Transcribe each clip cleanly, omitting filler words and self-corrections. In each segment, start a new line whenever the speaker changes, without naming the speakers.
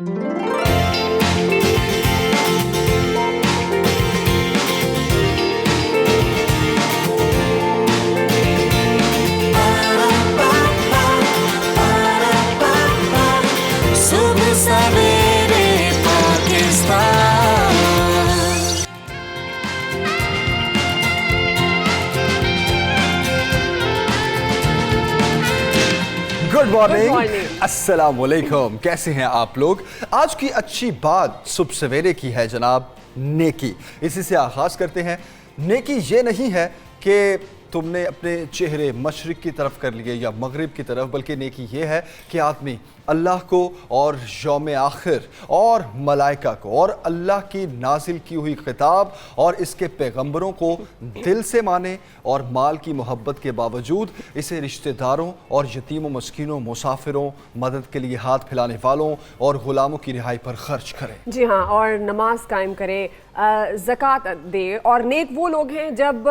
Good morning, अस्सलाम वालेकुम। कैसे हैं आप लोग? आज की अच्छी बात सुबह सवेरे की है जनाब, नेकी। इसी से आगाज करते हैं। नेकी ये नहीं है कि तुमने अपने चेहरे मशरिक की तरफ कर लिए या मगरिब की तरफ, बल्कि नेकी ये है कि आदमी अल्लाह को और यौम आखिर और मलाइका को और अल्लाह की नाजिल की हुई खिताब और इसके पैगंबरों को दिल से माने और माल की मोहब्बत के बावजूद इसे रिश्तेदारों और यतीमों, मस्कीनों, मुसाफिरों, मदद के लिए हाथ फैलाने वालों और ग़ुलामों की रिहाई पर खर्च करें।
जी हाँ, और नमाज कायम करे, ज़कात दे। और नेक वो लोग हैं जब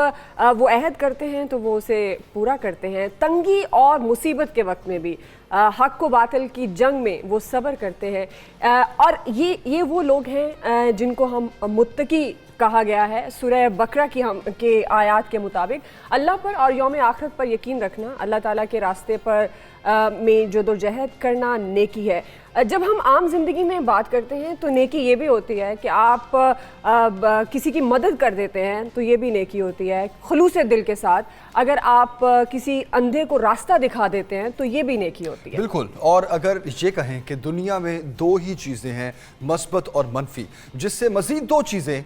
वो अहद करते हैं तो वो उसे पूरा करते हैं। तंगी और मुसीबत के वक्त में भी हक को बातिल की जंग में वो सब्र करते हैं। और ये वो लोग हैं जिनको हम मुत्तकी कहा गया है। सूरह बकरा के आयात के मुताबिक अल्लाह पर और यौम आखिरत पर यकीन रखना, अल्लाह ताला के रास्ते पर में जदोजहद करना नेकी है। जब हम आम ज़िंदगी में बात करते हैं तो नेकी ये भी होती है कि आप किसी की मदद कर देते हैं, तो ये भी नेकी होती है। खुलूस दिल के साथ अगर आप किसी अंधे को रास्ता दिखा देते हैं तो ये भी नेकी होती है।
बिल्कुल। और अगर ये कहें कि दुनिया में दो ही चीज़ें हैं, मस्बत और मनफी, जिससे मज़ीद दो चीज़ें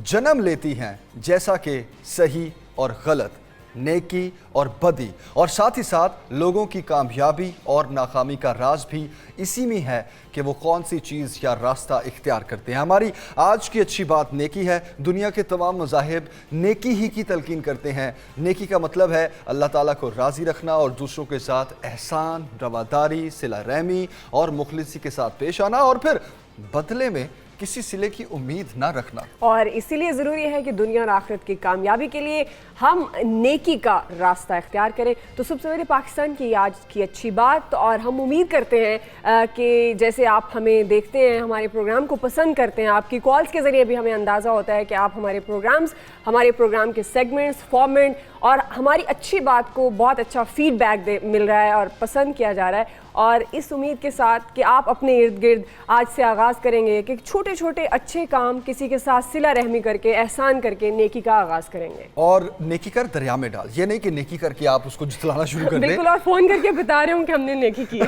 जन्म लेती हैं, जैसा कि सही और गलत, नेकी और बदी, और साथ ही साथ लोगों की कामयाबी और नाकामी का राज भी इसी में है कि वो कौन सी चीज़ या रास्ता इख्तियार करते हैं। हमारी आज की अच्छी बात नेकी है। दुनिया के तमाम मज़ाहिब नेकी ही की तलकीन करते हैं। नेकी का मतलब है अल्लाह ताला को राज़ी रखना और दूसरों के साथ एहसान, रवादारी, सिला रहमी और मुखलिसी के साथ पेश आना, और फिर बदले में किसी सिले की उम्मीद ना रखना।
और इसीलिए ज़रूरी है कि दुनिया और आखिरत की कामयाबी के लिए हम नेकी का रास्ता इख्तियार करें। तो सुबह सवेरे पाकिस्तान की आज की अच्छी बात, और हम उम्मीद करते हैं कि जैसे आप हमें देखते हैं, हमारे प्रोग्राम को पसंद करते हैं, आपकी कॉल्स के ज़रिए भी हमें अंदाज़ा होता है कि आप हमारे प्रोग्राम के सेगमेंट्स, फॉर्मेट और हमारी अच्छी बात को बहुत अच्छा फीडबैक मिल रहा है और पसंद किया जा रहा है। और इस उम्मीद के साथ कि आप अपने इर्द गिर्द आज से आगाज़ करेंगे कि छोटे छोटे अच्छे काम किसी के साथ सिला रहमी करके, एहसान करके नेकी का आगाज़ करेंगे।
और नेकी कर दरिया में डाल, ये नहीं कि नेकी करके आप उसको जितलाना शुरू कर दें।
बिल्कुल, और फ़ोन करके बता रहे हूँ कि हमने नेकी की।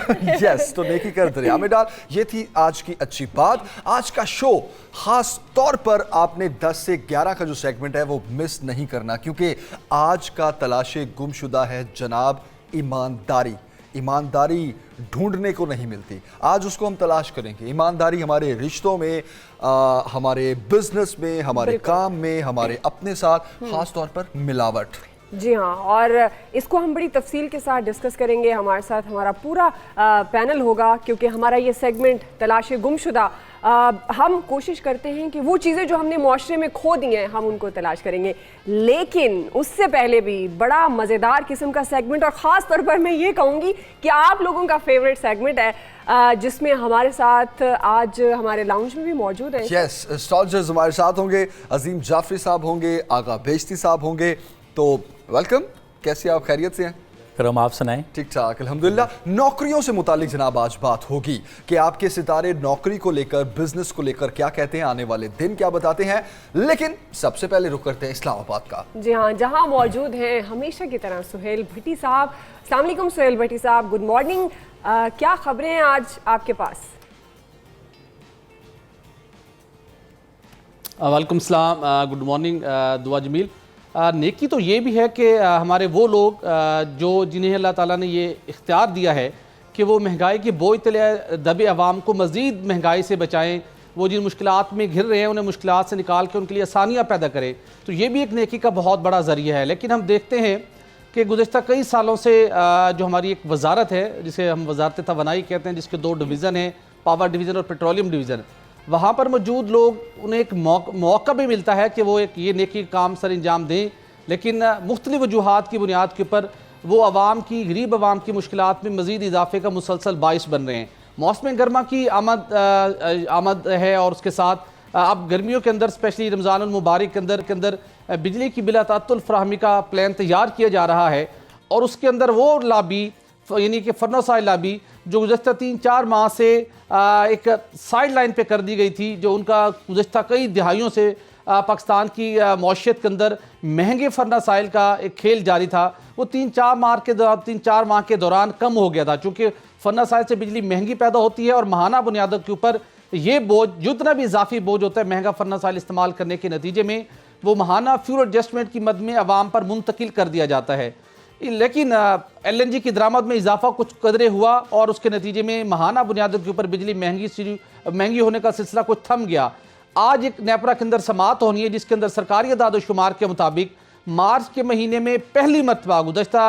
यस, तो नेकी कर दरिया में डाल, ये थी आज की अच्छी बात। आज का शो खास तौर पर आपने 10 से 11 का जो सेगमेंट है वो मिस नहीं करना, क्योंकि आज का तलाशे गुमशुदा है जनाब ईमानदारी। ईमानदारी ढूंढने को नहीं मिलती, आज उसको हम तलाश करेंगे। ईमानदारी हमारे रिश्तों में, हमारे बिजनेस में, हमारे काम में, हमारे अपने साथ, खास तौर पर मिलावट।
जी हाँ, और इसको हम बड़ी तफसील के साथ डिस्कस करेंगे। हमारे साथ हमारा पूरा पैनल होगा, क्योंकि हमारा ये सेगमेंट तलाश गुमशुदा, हम कोशिश करते हैं कि वो चीज़ें जो हमने मुआशरे में खो दी हैं हम उनको तलाश करेंगे। लेकिन उससे पहले भी बड़ा मज़ेदार किस्म का सेगमेंट, और ख़ास तौर पर मैं ये कहूँगी कि आप लोगों का फेवरेट सेगमेंट है, जिसमें हमारे साथ आज हमारे लाउंज में भी मौजूद है।
यस, स्टॉलर्स हमारे साथ होंगे, अजीम जाफरी साहब होंगे, आगा बेश्ती साहब होंगे। तो वेलकम, कैसे आप? खैरियत से हैं?
करम, आप सुनाएं?
ठीक ठाक, अल्हम्दुलिल्लाह। नौकरियों से मुतालिक जनाब आज बात होगी कि आपके सितारे नौकरी को लेकर, बिजनेस को लेकर क्या कहते हैं, आने वाले दिन क्या बताते हैं। लेकिन सबसे पहले रुक करते हैं इस्लामाबाद का।
जी हाँ, जहाँ मौजूद हैं हमेशा की तरह सुहेल भट्टी साहब। अस्सलाम वालेकुम सुहेल भट्टी साहब, गुड मॉर्निंग। क्या खबरें हैं आज आपके पास?
वालेकुम सलाम, गुड मॉर्निंग दुआ जमील। नेकी तो ये भी है कि हमारे वो लोग जिन्हें अल्लाह ताला ने ये इख्तियार दिया है कि वो महंगाई के बोझ तले दबे अवाम को मज़ीद महंगाई से बचाएं, वो जिन मुश्किलात में घिर रहे हैं उन्हें मुश्किलात से निकाल के उनके लिए आसानियाँ पैदा करें, तो ये भी एक नेकी का बहुत बड़ा ज़रिया है। लेकिन हम देखते हैं कि गुज़श्ता कई सालों से जो हमारी एक वजारत है, जिसे हम वजारत तवानाई कहते हैं, जिसके 2 डिवीज़न हैं, पावर डिवीज़न और पेट्रोलियम डिवीज़न, वहाँ पर मौजूद लोग, उन्हें एक मौका भी मिलता है कि वो एक ये नेकी काम सर अंजाम दें, लेकिन मुख्तलिफ वजूहात की बुनियाद के ऊपर वो आवाम की, गरीब आवाम की मुश्किलात में मज़ीद इजाफे का मुसलसल बाइस बन रहे हैं। मौसम गर्मा की आमद है और उसके साथ अब गर्मियों के अंदर स्पेशली रमज़ान मुबारक के अंदर बिजली की बिला तातुल फराहमी का प्लान तैयार किया जा रहा है और उसके अंदर वो लाबी यानी कि फर्नेस ऑयल लाबी जो गुज़श्ता 3-4 माह से एक साइड लाइन पे कर दी गई थी, जो उनका गुज़श्ता कई दिहाइयों से पाकिस्तान की मौशियत के अंदर महंगे फर्नेस ऑयल का एक खेल जारी था, वो 3-4 माह के दौरान कम हो गया था। चूँकि फर्नेस ऑयल से बिजली महंगी पैदा होती है और माहाना बुनियादों के ऊपर ये बोझ, जितना भी इजाफी बोझ होता है महंगा फर्नेस ऑयल इस्तेमाल करने के नतीजे में, वो माहाना फ्यूल एडजस्टमेंट की मद में अवाम पर मुंतकिल कर दिया जाता है। लेकिन LNG की दरामद में इजाफा कुछ कदरे हुआ और उसके नतीजे में माहाना बुनियादों के ऊपर बिजली महंगी होने का सिलसिला कुछ थम गया। आज एक नेपरा के अंदर समाअत होनी है जिसके अंदर सरकारी अदाद-ओ-शुमार के मुताबिक मार्च के महीने में पहली मरतबा गुज़श्ता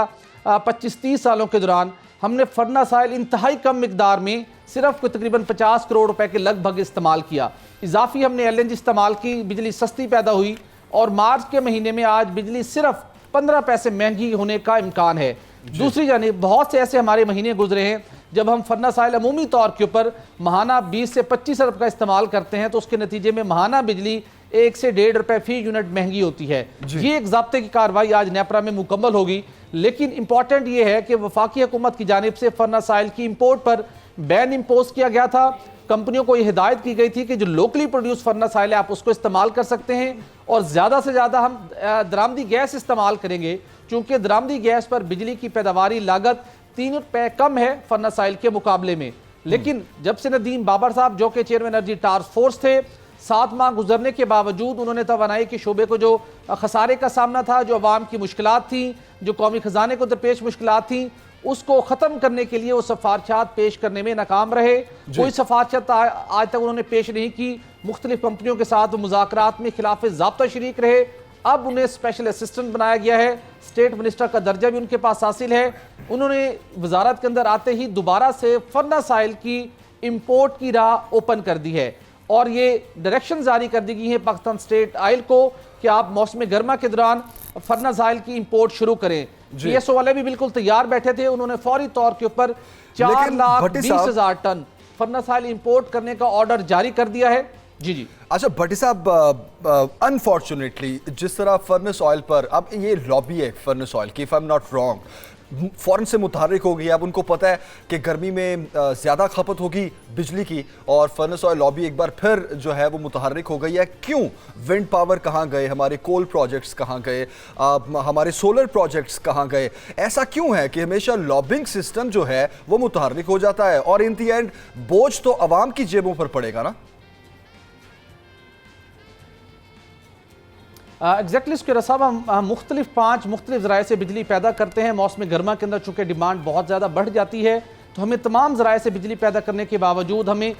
25-30 सालों के दौरान हमने फर्नेस ऑयल इंतहाई कम मिकदार में सिर्फ तकरीबन 50 करोड़ रुपए के लगभग इस्तेमाल किया। इजाफी हमने LNG इस्तेमाल की, बिजली सस्ती पैदा हुई और मार्च के महीने में आज बिजली सिर्फ 15 पैसे महंगी होने का इम्कान है। दूसरी जानिब बहुत से ऐसे हमारे महीने गुजरे हैं जब हम फर्नेस ऑयल अमूमी तौर के ऊपर माहाना 20 से 25 अरब का इस्तेमाल करते हैं तो उसके नतीजे में माहाना बिजली 1 से 1.5 रुपए फी यूनिट महंगी होती है। ये एक ज़ाब्ते की कार्रवाई आज नेपरा में मुकम्मल होगी, लेकिन इंपॉर्टेंट ये है कि वफाकी हुकूमत की जानिब से फर्नेस ऑयल की इंपोर्ट पर बैन इम्पोज किया गया था। कंपनियों को ये हिदायत की गई थी कि जो लोकली प्रोड्यूस फर्नेस ऑयल है आप उसको इस्तेमाल कर सकते हैं और ज़्यादा से ज़्यादा हम दरामदी गैस इस्तेमाल करेंगे, चूँकि दरामदी गैस पर बिजली की पैदावारी लागत 3 रुपए कम है फर्नेस ऑयल के मुकाबले में। लेकिन जब से नदीम बाबर साहब जो कि चेयरमैन एनर्जी टास्क फोर्स थे, 7 माह गुजरने के बावजूद उन्होंने तवानाई के शोबे को जो खसारे का सामना था, जो अवाम की मुश्किलात थी, जो कौमी खजाने को दरपेश मुश्किलात थी, उसको ख़त्म करने के लिए वो सिफारिशात पेश करने में नाकाम रहे। कोई सिफारिशात आज तक उन्होंने पेश नहीं की। मुख्तलिफ कंपनियों के साथ मुज़ाकरात में खिलाफ ज़ाब्ता शरीक रहे। अब उन्हें स्पेशल असिस्टेंट बनाया गया है, स्टेट मिनिस्टर का दर्जा भी उनके पास हासिल है। उन्होंने वजारत के अंदर आते ही दोबारा से फर्नेस ऑयल की इम्पोर्ट की राह ओपन कर दी है और ये डायरेक्शन जारी कर दी गई है पाकिस्तान स्टेट ऑयल को कि आप मौसम गर्मा के दौरान फर्नेस ऑयल की इंपोर्ट शुरू करें। PSO वाले भी बिल्कुल तैयार बैठे थे, उन्होंने फौरी तौर के ऊपर 4,20,000 टन फर्नेस ऑयल इंपोर्ट करने का ऑर्डर जारी कर दिया है। जी
अच्छा भट्टी साहब, अनफॉर्चुनेटली जिस तरह फर्नेस ऑयल पर अब ये लॉबी है फर्नेस ऑयल की, if I am not wrong, फ़ौरन से मुतहर्रिक हो गई। अब उनको पता है कि गर्मी में ज़्यादा खपत होगी बिजली की और फर्नेस ऑयल लॉबी एक बार फिर जो है वो मुतहर्रिक हो गई है। क्यों? विंड पावर कहाँ गए, हमारे कोल प्रोजेक्ट्स कहाँ गए, हमारे सोलर प्रोजेक्ट्स कहाँ गए? ऐसा क्यों है कि हमेशा लॉबिंग सिस्टम जो है वो मुतहर्रिक हो जाता है और इन दी एंड बोझ तो आवाम की जेबों पर पड़ेगा ना?
एग्जैक्टली उसके साहब हम मुख्तलिफ 5 मुख्तलिफ ज़राए से बिजली पैदा करते हैं। मौसम गर्मा के अंदर चूँकि डिमांड बहुत ज़्यादा बढ़ जाती है तो हमें तमाम ज़राए से बिजली पैदा करने के बावजूद हमें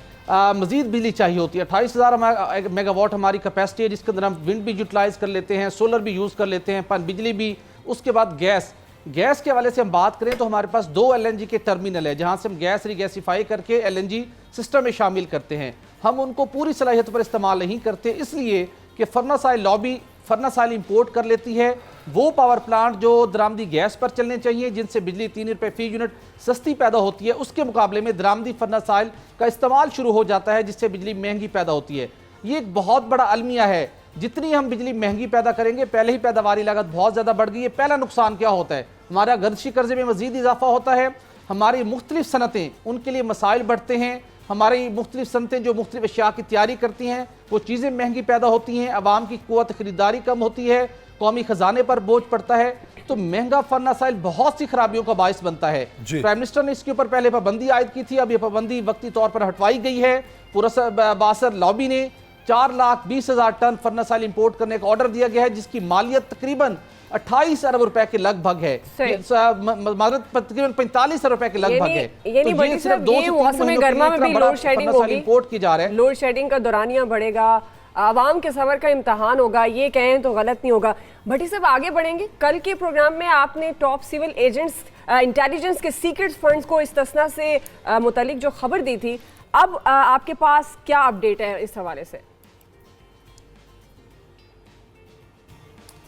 मज़ीद बिजली चाहिए होती है। 28,000 मेगावाट हमारी कैपेसिटी है जिसके अंदर हम विंड भी यूटिलाइज़ कर लेते हैं, सोलर भी यूज़ कर लेते हैं, पन बिजली भी। उसके बाद गैस के हवाले से हम बात करें तो हमारे पास 2 LNG के टर्मिनल है जहाँ से हम गैस रिगैसिफाई करके LNG सिस्टम में शामिल करते हैं। हम उनको पूरी सलाहियत पर इस्तेमाल नहीं करते इसलिए कि furnace oil lobby furnace oil import कर लेती है। वो पावर प्लांट जो दरामदी गैस पर चलने चाहिए जिनसे बिजली 3 रुपए फी यूनिट सस्ती पैदा होती है, उसके मुकाबले में दरामदी फर्नेस ऑयल का इस्तेमाल शुरू हो जाता है जिससे बिजली महंगी पैदा होती है। ये एक बहुत बड़ा अलमिया है। जितनी हम बिजली महंगी पैदा करेंगे, पहले ही पैदावारी लागत बहुत ज़्यादा बढ़ गई है। पहला नुकसान क्या होता है? हमारा गर्शी कर्जे में मज़ीद इजाफा होता है। हमारी मुख्तलिफ सनतें, उनके लिए मसाइल बढ़ते हैं। हमारी मुख्तलिफ सनतें जो मुख्तलिफ अशिया की तैयारी करती हैं वो चीज़ें महंगी पैदा होती हैं, आवाम की कुव्वत खरीदारी कम होती है, कौमी खजाने पर बोझ पड़ता है, तो महंगा फर्नेस ऑयल बहुत सी खराबियों का बायस बनता है। प्राइम मिनिस्टर ने इसके ऊपर पहले पाबंदी आयद की थी, अब ये पाबंदी वक्ती तौर पर हटवाई गई है। बासर लॉबी ने 4,20,000 टन फर्नेस ऑयल इंपोर्ट करने का ऑर्डर दिया गया है जिसकी मालियत तकरीबन 28 अरब रुपए के लगभग है, तकरीबन 45 अरब रुपए के लगभग है।
ये सिर्फ मौसम गर्मा में भी लोड शेडिंग होगी,
इंपोर्ट की जा रहा है।
लोड शेडिंग का दौरानिया बढ़ेगा, आवाम के सबर का इम्तहान होगा, ये कहें तो गलत नहीं होगा। भट्टी साहब आगे बढ़ेंगे। कल के प्रोग्राम में आपने टॉप सिविल एजेंट्स इंटेलिजेंस के सीक्रेट फंड्स को इस्तिस्ना से मुतालिक जो खबर दी थी, अब आपके पास क्या अपडेट है इस हवाले से?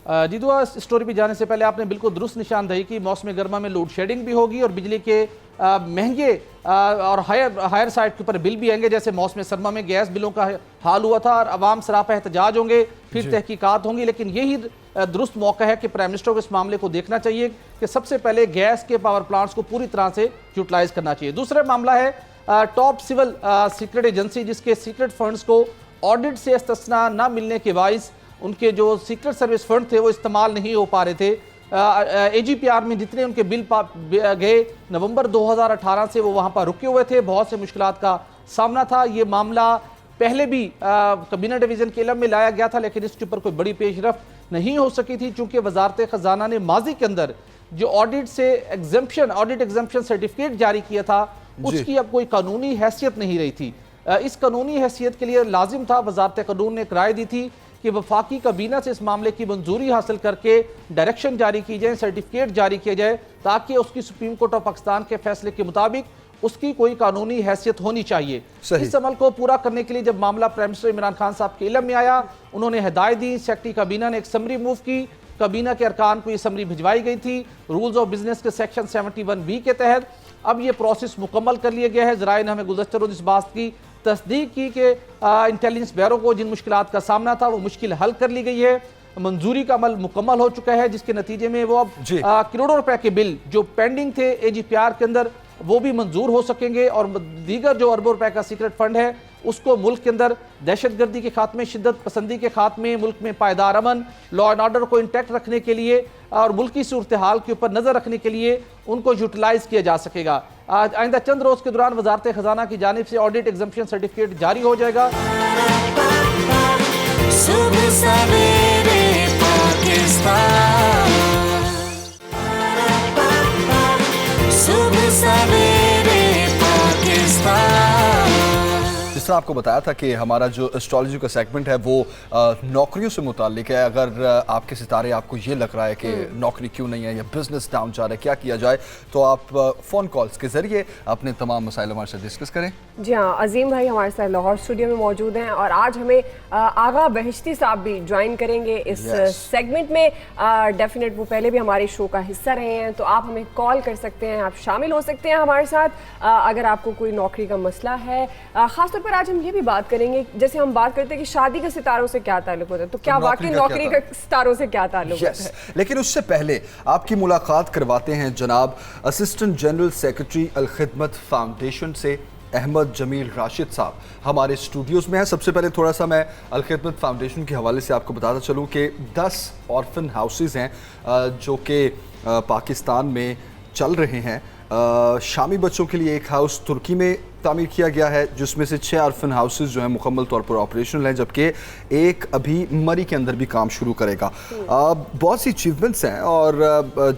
जी दुआ, इस स्टोरी पे जाने से पहले आपने बिल्कुल दुरुस्त निशानदही की। मौसम गर्मा में लोड शेडिंग भी होगी और बिजली के महंगे और हायर साइड के ऊपर बिल भी आएंगे, जैसे मौसम सरमा में गैस बिलों का हाल हुआ था, और अवाम सरापा एहतजाज होंगे, फिर तहकीकात होंगी। लेकिन यही दुरुस्त मौका है कि प्राइम मिनिस्टर को इस मामले को देखना चाहिए कि सबसे पहले गैस के पावर प्लांट्स को पूरी तरह से यूटिलाइज करना चाहिए। दूसरा मामला है टॉप सिविल सीक्रेट एजेंसी, जिसके सीक्रेट फंड्स को ऑडिट से इस्तिस्ना न मिलने के बाइस उनके जो सीक्रेट सर्विस फंड थे वो इस्तेमाल नहीं हो पा रहे थे। AGPR में जितने उनके बिल गए नवंबर 2018 से वो वहाँ पर रुके हुए थे, बहुत से मुश्किलात का सामना था। ये मामला पहले भी कैबिनेट डिवीज़न के इल्म में लाया गया था, लेकिन इसके ऊपर कोई बड़ी पेशरफ्त नहीं हो सकी थी, चूँकि वजारत ख़जाना ने माजी के अंदर जो ऑडिट से ऑडिट एग्जम्पशन सर्टिफिकेट जारी किया था उसकी अब कोई कानूनी हैसियत नहीं रही थी। इस कानूनी हैसियत के लिए लाजिम था, वजारत कानून ने एक राय दी थी कि वफाकी काबीना से इस मामले की मंजूरी हासिल करके डायरेक्शन जारी की जाए, सर्टिफिकेट जारी किया जाए, ताकि उसकी सुप्रीम कोर्ट ऑफ पाकिस्तान के फैसले के मुताबिक उसकी कोई कानूनी हैसियत होनी चाहिए। इस अमल को पूरा करने के लिए जब मामला प्राइम मिनिस्टर इमरान खान साहब के इल्म में आया, उन्होंने हिदायत दी, सेक्रेटरी काबीना ने एक समरी मूव की, काबीना के अरकान को ये समरी भिजवाई गई थी रूल्स ऑफ बिजनेस के सेक्शन 71B के तहत। अब ये प्रोसेस मुकम्मल कर लिया गया है। ज़राए ने हमें गुज़श्ता रोज़ इस बात की तस्दीक की कि इंटेलिजेंस ब्यूरो को जिन मुश्किलात का सामना था वो मुश्किल हल कर ली गई है, मंजूरी का अमल मुकम्मल हो चुका है, जिसके नतीजे में वो अब करोड़ों रुपए के बिल जो पेंडिंग थे AGPR के अंदर वो भी मंजूर हो सकेंगे, और दीगर जो अरबों रुपए का सीक्रेट फंड है उसको मुल्क के अंदर दहशतगर्दी के खात्मे, शिद्दत पसंदी के खात्मे, मुल्क में पायदार अमन, लॉ एंड ऑर्डर को इंटैक्ट रखने के लिए और मुल्की सूरत हाल के ऊपर नज़र रखने के लिए उनको यूटिलाइज किया जा सकेगा। आज आइंदा चंद रोज़ के दौरान वजारत ख़जाना की जानिब से ऑडिट एग्जम्पशन सर्टिफिकेट जारी हो जाएगा। सुबह सवेरे पाकिस्तान, सुबह सवेरे पाकिस्तान।
जिस तरह आपको बताया था कि हमारा जो एस्ट्रोलॉजी का सेगमेंट है वो नौकरियों से मुतालिक है। अगर आपके सितारे आपको ये लग रहा है कि नौकरी क्यों नहीं है या बिजनेस डाउन जा रहा है, क्या किया जाए, तो आप फ़ोन कॉल्स के ज़रिए अपने तमाम मसाइल हमारे साथ डिस्कस करें।
जी हाँ, अजीम भाई हमारे साथ लाहौर स्टूडियो में मौजूद हैं और आज हमें आगा बहिश्ती साहब भी ज्वाइन करेंगे इस सेगमेंट में। डेफिनेट वो पहले भी हमारे शो का हिस्सा रहे हैं, तो आप हमें कॉल कर सकते हैं, आप शामिल हो सकते हैं हमारे साथ अगर आपको कोई नौकरी का मसला है। ख़ासतौर पर आज हम ये भी बात करेंगे, जैसे हम बात करते हैं कि शादी के सितारों से क्या ताल्लुक होता है, तो क्या वाकई नौकरी का सितारों से क्या ताल्लुक होता है?
लेकिन उससे पहले आपकी मुलाकात करवाते हैं जनाब असिस्टेंट जनरल सेक्रेटरी अल खिदमत फाउंडेशन से अहमद जमील राशिद साहब हमारे स्टूडियोज़ में है। सबसे पहले थोड़ा सा मैं अल खिदमत फाउंडेशन के हवाले से आपको बताता चलूँ कि 10 ऑर्फन हाउसेज़ हैं जो कि पाकिस्तान में चल रहे हैं। शामी बच्चों के लिए एक हाउस तुर्की में तामीर किया गया है, जिसमें से 6 ऑर्फन हाउसेज जो हैं मुकम्मल तौर पर ऑपरेशनल हैं, जबकि एक अभी मरी के अंदर भी काम शुरू करेगा। बहुत सी अचीवमेंट्स हैं और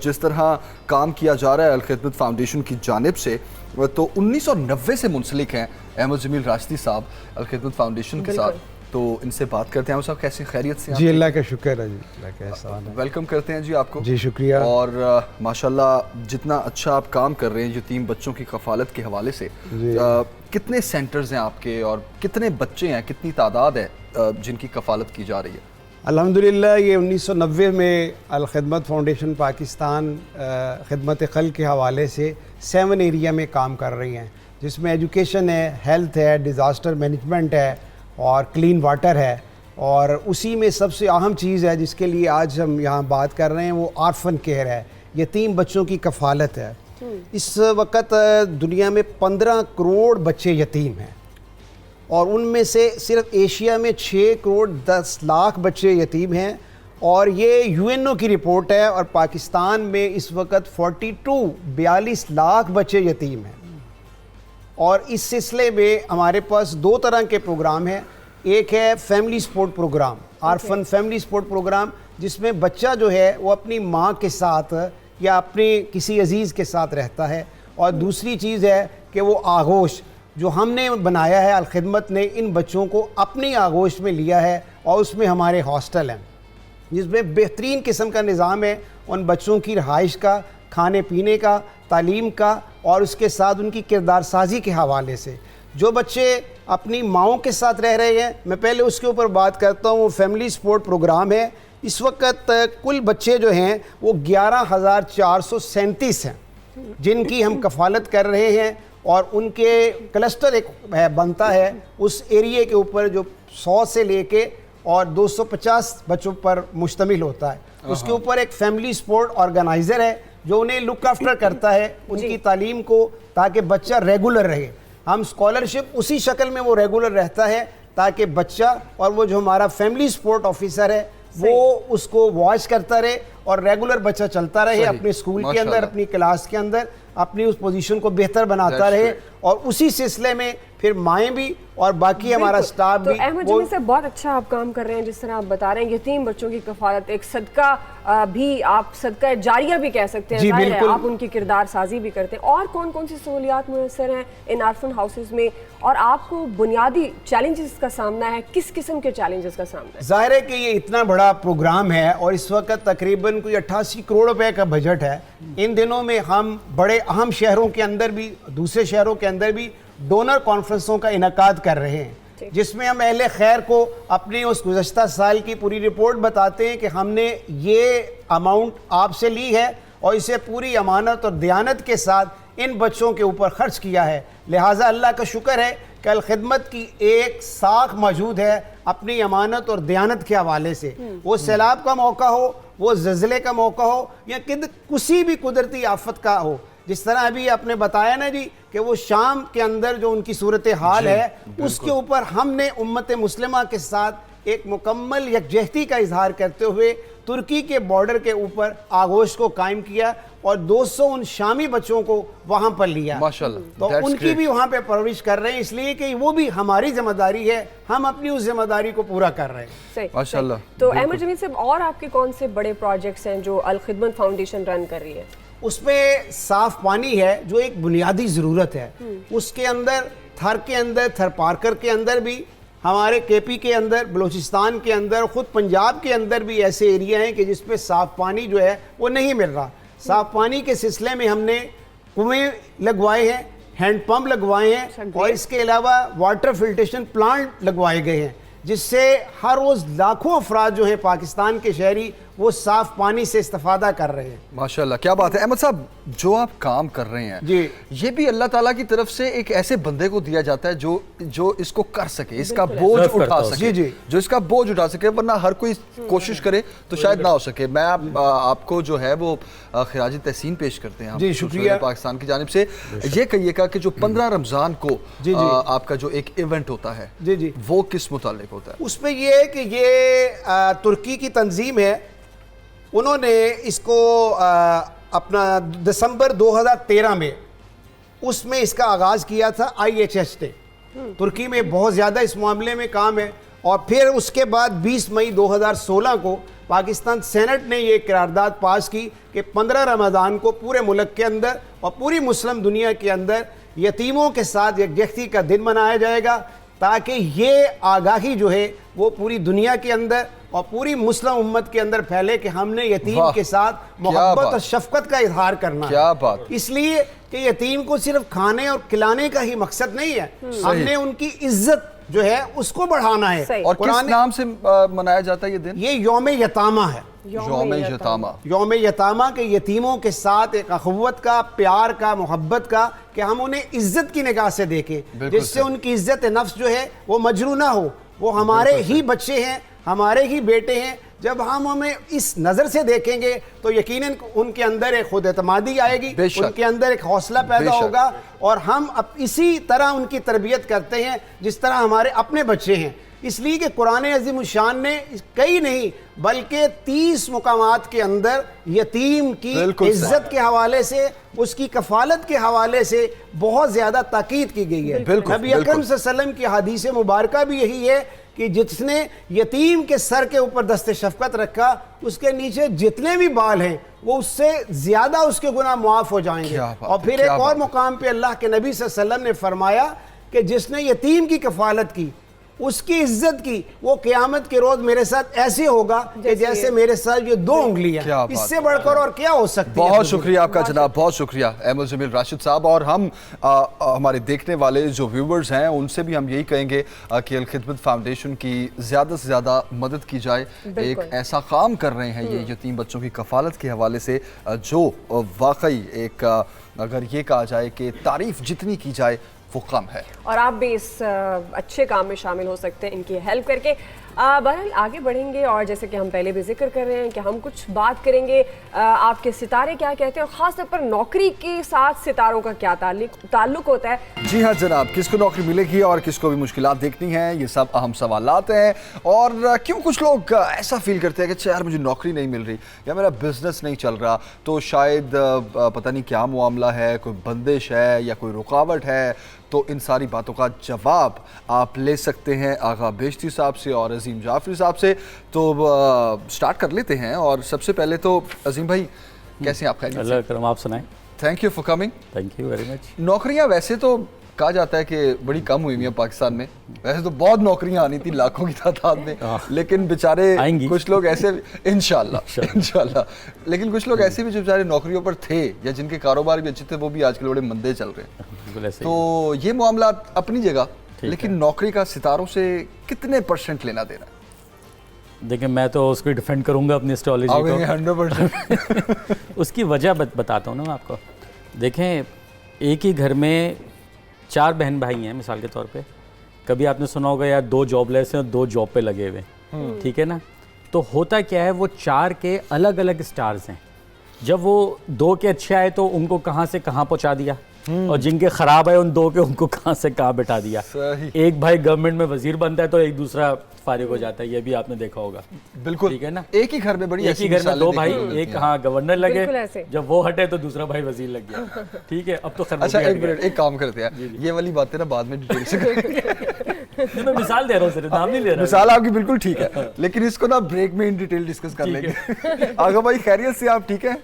जिस तरह काम किया जा रहा है अल खिदमत फाउंडेशन की जानिब से, तो 1990 से मुंसलिक हैं अहमद जमील राशिदी साहब अल खिदमत फाउंडेशन के साथ। तो इनसे बात करते हैं। साहब कैसी खैरियत से?
जी अल्लाह का शुक्र है जी, अल्लाह का एहसान है।
वेलकम करते हैं जी आपको।
जी शुक्रिया।
और माशाल्लाह जितना अच्छा आप काम कर रहे हैं यतीम बच्चों की कफ़ालत के हवाले से, कितने सेंटर्स हैं आपके और कितने बच्चे हैं, कितनी तादाद है जिनकी कफ़ालत की जा रही है?
अल्हम्दुलिल्लाह ये 1990 में अल खिदमत फाउंडेशन पाकिस्तान खिदमत खल के हवाले से 7 एरिया में काम कर रही हैं, जिसमें एजुकेशन है, हेल्थ है, डिज़ास्टर मैनेजमेंट है और क्लीन वाटर है। और उसी में सबसे अहम चीज़ है जिसके लिए आज हम यहाँ बात कर रहे हैं वो आर्फन केयर है, यतीम बच्चों की कफ़ालत है। इस वक्त दुनिया में 15 करोड़ बच्चे यतीम हैं और उनमें से सिर्फ एशिया में 6 करोड़ 10 लाख बच्चे यतीम हैं, और ये UNO की रिपोर्ट है। और पाकिस्तान में इस वक्त 42 लाख बच्चे यतीम हैं। और इस सिलसिले में हमारे पास 2 तरह के प्रोग्राम हैं। एक है family support programme, orphan family support programme, जिसमें बच्चा जो है वो अपनी माँ के साथ या अपने किसी अजीज़ के साथ रहता है। और दूसरी चीज़ है कि वो आगोश जो हमने बनाया है, अल खिदमत ने इन बच्चों को अपनी आगोश में लिया है और उसमें हमारे हॉस्टल हैं जिसमें बेहतरीन किस्म का निज़ाम है उन बच्चों की रहाइश का, खाने पीने का, तालीम का और उसके साथ उनकी किरदार साजी के हवाले से। जो बच्चे अपनी माँओं के साथ रह रहे हैं, मैं पहले उसके ऊपर बात करता हूँ, वो फैमिली सपोर्ट प्रोग्राम है। اس وقت کل بچے جو ہیں وہ 11,437 ہیں جن کی ہم کفالت کر رہے ہیں، اور ان کے کلسٹر ایک بنتا ہے اس ایریے کے اوپر جو 100 سے لے کے اور 250 بچوں پر مشتمل ہوتا ہے. اس کے اوپر ایک فیملی سپورٹ آرگنائزر ہے جو انہیں لک آفٹر کرتا ہے ان کی تعلیم کو، تاکہ بچہ ریگولر رہے. ہم اسکالرشپ اسی شکل میں وہ ریگولر رہتا ہے تاکہ بچہ، اور وہ جو ہمارا فیملی سپورٹ آفیسر ہے وہ اس کو واچ کرتا رہے اور ریگولر بچہ چلتا رہے اپنے اسکول کے اندر، اپنی کلاس کے اندر اپنی اس پوزیشن کو بہتر بناتا رہے. اور اسی سلسلے میں پھر مائیں بھی اور باقی ہمارا سٹاف بھی.
تو احمد جمیل سے بہت اچھا آپ کام کر رہے ہیں، جس طرح آپ بتا رہے ہیں یتیم بچوں کی کفالت ایک صدقہ بھی، آپ صدقہ جاریہ بھی کہہ سکتے ہیں، ظاہر ہے آپ ان کی کردار سازی بھی کرتے ہیں. اور کون کون سی سہولیات میسر ہیں ان آرفن ہاؤسز میں، اور آپ کو بنیادی چیلنجز کا سامنا ہے، کس قسم کے چیلنجز کا سامنا ہے؟
ظاہر ہے کہ یہ اتنا بڑا پروگرام ہے اور اس وقت تقریباً کوئی 88 کروڑ روپے کا بجٹ ہے. ان دنوں میں ہم بڑے اہم شہروں کے اندر بھی، دوسرے شہروں کے اندر بھی ڈونر کانفرنسوں کا انعقاد کر رہے ہیں، جس میں ہم اہل خیر کو اپنی اس گزشتہ سال کی پوری رپورٹ بتاتے ہیں کہ ہم نے یہ اماؤنٹ آپ سے لی ہے اور اسے پوری امانت اور دیانت کے ساتھ ان بچوں کے اوپر خرچ کیا ہے. لہٰذا اللہ کا شکر ہے کہ الخدمت کی ایک ساکھ موجود ہے اپنی امانت اور دیانت کے حوالے سے. وہ سیلاب کا موقع ہو، وہ زلزلے کا موقع ہو، یا کسی بھی قدرتی آفت کا ہو. جس طرح ابھی آپ نے بتایا نا جی کہ وہ شام کے اندر جو ان کی صورتحال ہے اس کے اوپر ہم نے امت مسلمہ کے ساتھ ایک مکمل یکجہتی کا اظہار کرتے ہوئے ترکی کے بارڈر کے اوپر آغوش کو قائم کیا اور 200 ان شامی بچوں کو وہاں پر لیا. تو ان کی بھی وہاں پہ پرورش کر رہے ہیں، اس لیے کہ وہ بھی ہماری ذمہ داری ہے، ہم اپنی اس ذمہ داری کو پورا کر رہے ہیں.
ماشاءاللہ.
تو احمد جمیل صاحب، اور آپ کے کون سے بڑے پروجیکٹس ہیں جو الخدمت فاؤنڈیشن رن کر رہی ہے؟
اس میں صاف پانی ہے جو ایک بنیادی ضرورت ہے. اس کے اندر تھر کے اندر، تھر پارکر کے اندر بھی، ہمارے کے پی کے اندر، بلوچستان کے اندر، خود پنجاب کے اندر بھی ایسے ایریا ہیں کہ جس پہ صاف پانی جو ہے وہ نہیں مل رہا. صاف پانی کے سلسلے میں ہم نے کنویں لگوائے ہیں، ہینڈ پمپ لگوائے ہیں، اور اس کے علاوہ واٹر فلٹریشن پلانٹ لگوائے گئے ہیں، جس سے ہر روز لاکھوں افراد جو ہیں پاکستان کے شہری وہ صاف پانی سے استفادہ کر رہے ہیں.
ماشاءاللہ، کیا بات ہے. احمد صاحب، جو آپ کام کر رہے ہیں
جی،
یہ بھی اللہ تعالیٰ کی طرف سے ایک ایسے بندے کو دیا جاتا ہے جو اس کو کر سکے، اس کا بوجھ اٹھا سکے، جو اس کا بوجھ اٹھا سکے، ورنہ ہر کوئی کوشش کرے تو شاید نہ ہو سکے. میں آپ کو جو ہے وہ خراج تحسین پیش کرتے ہیں.
جی شکریہ.
پاکستان کی جانب سے یہ کہیے گا کہ جو 15 رمضان کو آپ کا جو ایک ایونٹ ہوتا ہے وہ کس متعلق ہوتا ہے؟
اس پہ یہ ہے کہ یہ ترکی کی تنظیم ہے، انہوں نے اس کو اپنا دسمبر 2013 میں اس میں اس کا آغاز کیا تھا. IHH نے ترکی میں بہت زیادہ اس معاملے میں کام ہے، اور پھر اس کے بعد 20 مئی 2016 کو پاکستان سینٹ نے یہ قرارداد پاس کی کہ 15 رمضان کو پورے ملک کے اندر اور پوری مسلم دنیا کے اندر یتیموں کے ساتھ یکجہتی کا دن منایا جائے گا، تاکہ یہ آگاہی جو ہے وہ پوری دنیا کے اندر اور پوری مسلم امت کے اندر پھیلے کہ ہم نے یتیم کے ساتھ محبت اور شفقت کا اظہار کرنا ہے. اس لیے کہ یتیم کو صرف کھانے اور کھلانے کا ہی مقصد نہیں ہے، ہم نے ان کی عزت جو ہے اس کو بڑھانا ہے.
اور کس نام سے منایا جاتا ہے یہ دن؟
یہ یوم یتامہ ہے.
یوم
یتامہ کے یتیموں کے ساتھ ایک اخوت کا، پیار کا، محبت کا، کہ ہم انہیں عزت کی نگاہ سے دیکھیں، جس سے ان کی عزت نفس جو ہے وہ مجروح نہ ہو. وہ ہمارے ہی بچے ہیں، ہمارے ہی بیٹے ہیں. جب ہم ہمیں اس نظر سے دیکھیں گے تو یقیناً ان کے اندر ایک خود اعتمادی آئے گی، ان کے اندر ایک حوصلہ پیدا ہوگا، اور ہم اسی طرح ان کی تربیت کرتے ہیں جس طرح ہمارے اپنے بچے ہیں. اس لیے کہ قرآن عظیم الشان نے کئی نہیں بلکہ 30 مقامات کے اندر یتیم کی عزت کے حوالے سے، اس کی کفالت کے حوالے سے بہت زیادہ تاکید کی گئی ہے. نبی اکرم صلی اللہ علیہ وسلم کی حدیث مبارکہ بھی یہی ہے کہ جس نے یتیم کے سر کے اوپر دست شفقت رکھا، اس کے نیچے جتنے بھی بال ہیں وہ اس سے زیادہ اس کے گناہ معاف ہو جائیں گے. اور پھر ایک اور مقام پہ اللہ کے نبی صلی اللہ علیہ وسلم نے فرمایا کہ جس نے یتیم کی کفالت کی उसकी इज्जत की, वो क़यामत के रोज मेरे साथ ऐसे होगा कि जैसे मेरे साथ ये 2 उंगलियां,
क्या बात
इससे बढ़कर और क्या हो सकती है।
बहुत शुक्रिया आपका जनाब, बहुत शुक्रिया अहमद जमील राशिद साहब। और हम हमारे देखने वाले जो व्यूवर्स हैं उनसे भी हम यही कहेंगे कि अल-खिदमत फाउंडेशन की ज़्यादा से ज़्यादा मदद की जाए। एक ऐसा काम कर रहे हैं ये यतीम बच्चों की कफ़ालत के हवाले से जो वाकई एक अगर ये कहा जाए कि तारीफ़ जितनी की जाए वो कम है।
और आप भी इस अच्छे काम में शामिल हो सकते हैं इनकी हेल्प करके। बहरहाल आगे बढ़ेंगे और जैसे कि हम पहले भी जिक्र कर रहे हैं कि हम कुछ बात करेंगे आपके सितारे क्या कहते हैं और ख़ास तौर पर नौकरी के साथ सितारों का क्या ताल्लुक होता है।
जी हाँ जनाब, किसको नौकरी मिलेगी और किसको भी मुश्किलात देखनी है, ये सब अहम सवालात हैं। और क्यों कुछ लोग ऐसा फील करते हैं कि यार मुझे नौकरी नहीं मिल रही या मेरा बिजनेस नहीं चल रहा, तो शायद पता नहीं क्या मामला है, कोई बंदिश है या कोई रुकावट है। तो इन सारी बातों का जवाब आप ले सकते हैं आगा बेश्ती साहब से और अजीम जाफरी साहब से। तो स्टार्ट कर लेते हैं। और सबसे पहले तो अजीम भाई, कैसे हैं आप? खैरियत से?
अल्लाह करम, आप सुनाएं।
Thank you for coming.
Thank you very much.
नौकरियां वैसे तो कहा जाता है कि बड़ी कम हुई हैं पाकिस्तान में, वैसे तो बहुत नौकरियां आनी थी लाखों की तादाद में, लेकिन बेचारे कुछ लोग ऐसे इंशाल्लाह लेकिन कुछ लोग ऐसे भी जो बेचारे नौकरियों पर थे या जिनके कारोबार भी अच्छे थे वो भी आजकल बड़े मंदे चल रहे हैं। तो ये मामला अपनी जगह, लेकिन नौकरी का सितारों से कितने % लेना देना?
देखिए, मैं तो उसको डिफेंड करूंगा अपनी एस्ट्रोलॉजी को
100%।
उसकी वजह बताता हूँ ना मैं आपको। देखें, एक ही घर में 4 बहन भाई हैं मिसाल के तौर पे। कभी आपने सुना होगा यार 2 जॉबलेस हैं और 2 जॉब पे लगे हुए, ठीक है ना। तो होता क्या है, वो 4 के अलग अलग स्टार्स हैं। जब वो 2 के अच्छे आए तो उनको कहाँ से कहाँ पहुँचा दिया, और जिनके ख़राब आए उन 2 के उनको कहाँ से कहाँ बिठा दिया। एक भाई गवर्नमेंट में वजीर बनता है तो एक दूसरा फारिग हो जाता है, ये भी आपने देखा होगा।
बिल्कुल,
ठीक है ना।
एक ही घर में बड़ी
एक ही घर में 2 भाई, एक हाँ गवर्नर लगे, जब वो हटे तो दूसरा भाई वजीर लग गया। ठीक है, अब तो खैर।
अच्छा एक मिनट, एक काम करते हैं, ये वाली बातें ना बाद में डिटेल से करेंगे।
मैं मिसाल दे रहा हूँ, सिर्फ नाम नहीं ले रहा।
मिसाल आपकी बिल्कुल ठीक है, लेकिन इसको ना ब्रेक में इन डिटेल डिस्कस कर लेंगे। आगा भाई, खैरियत से? आप ठीक है?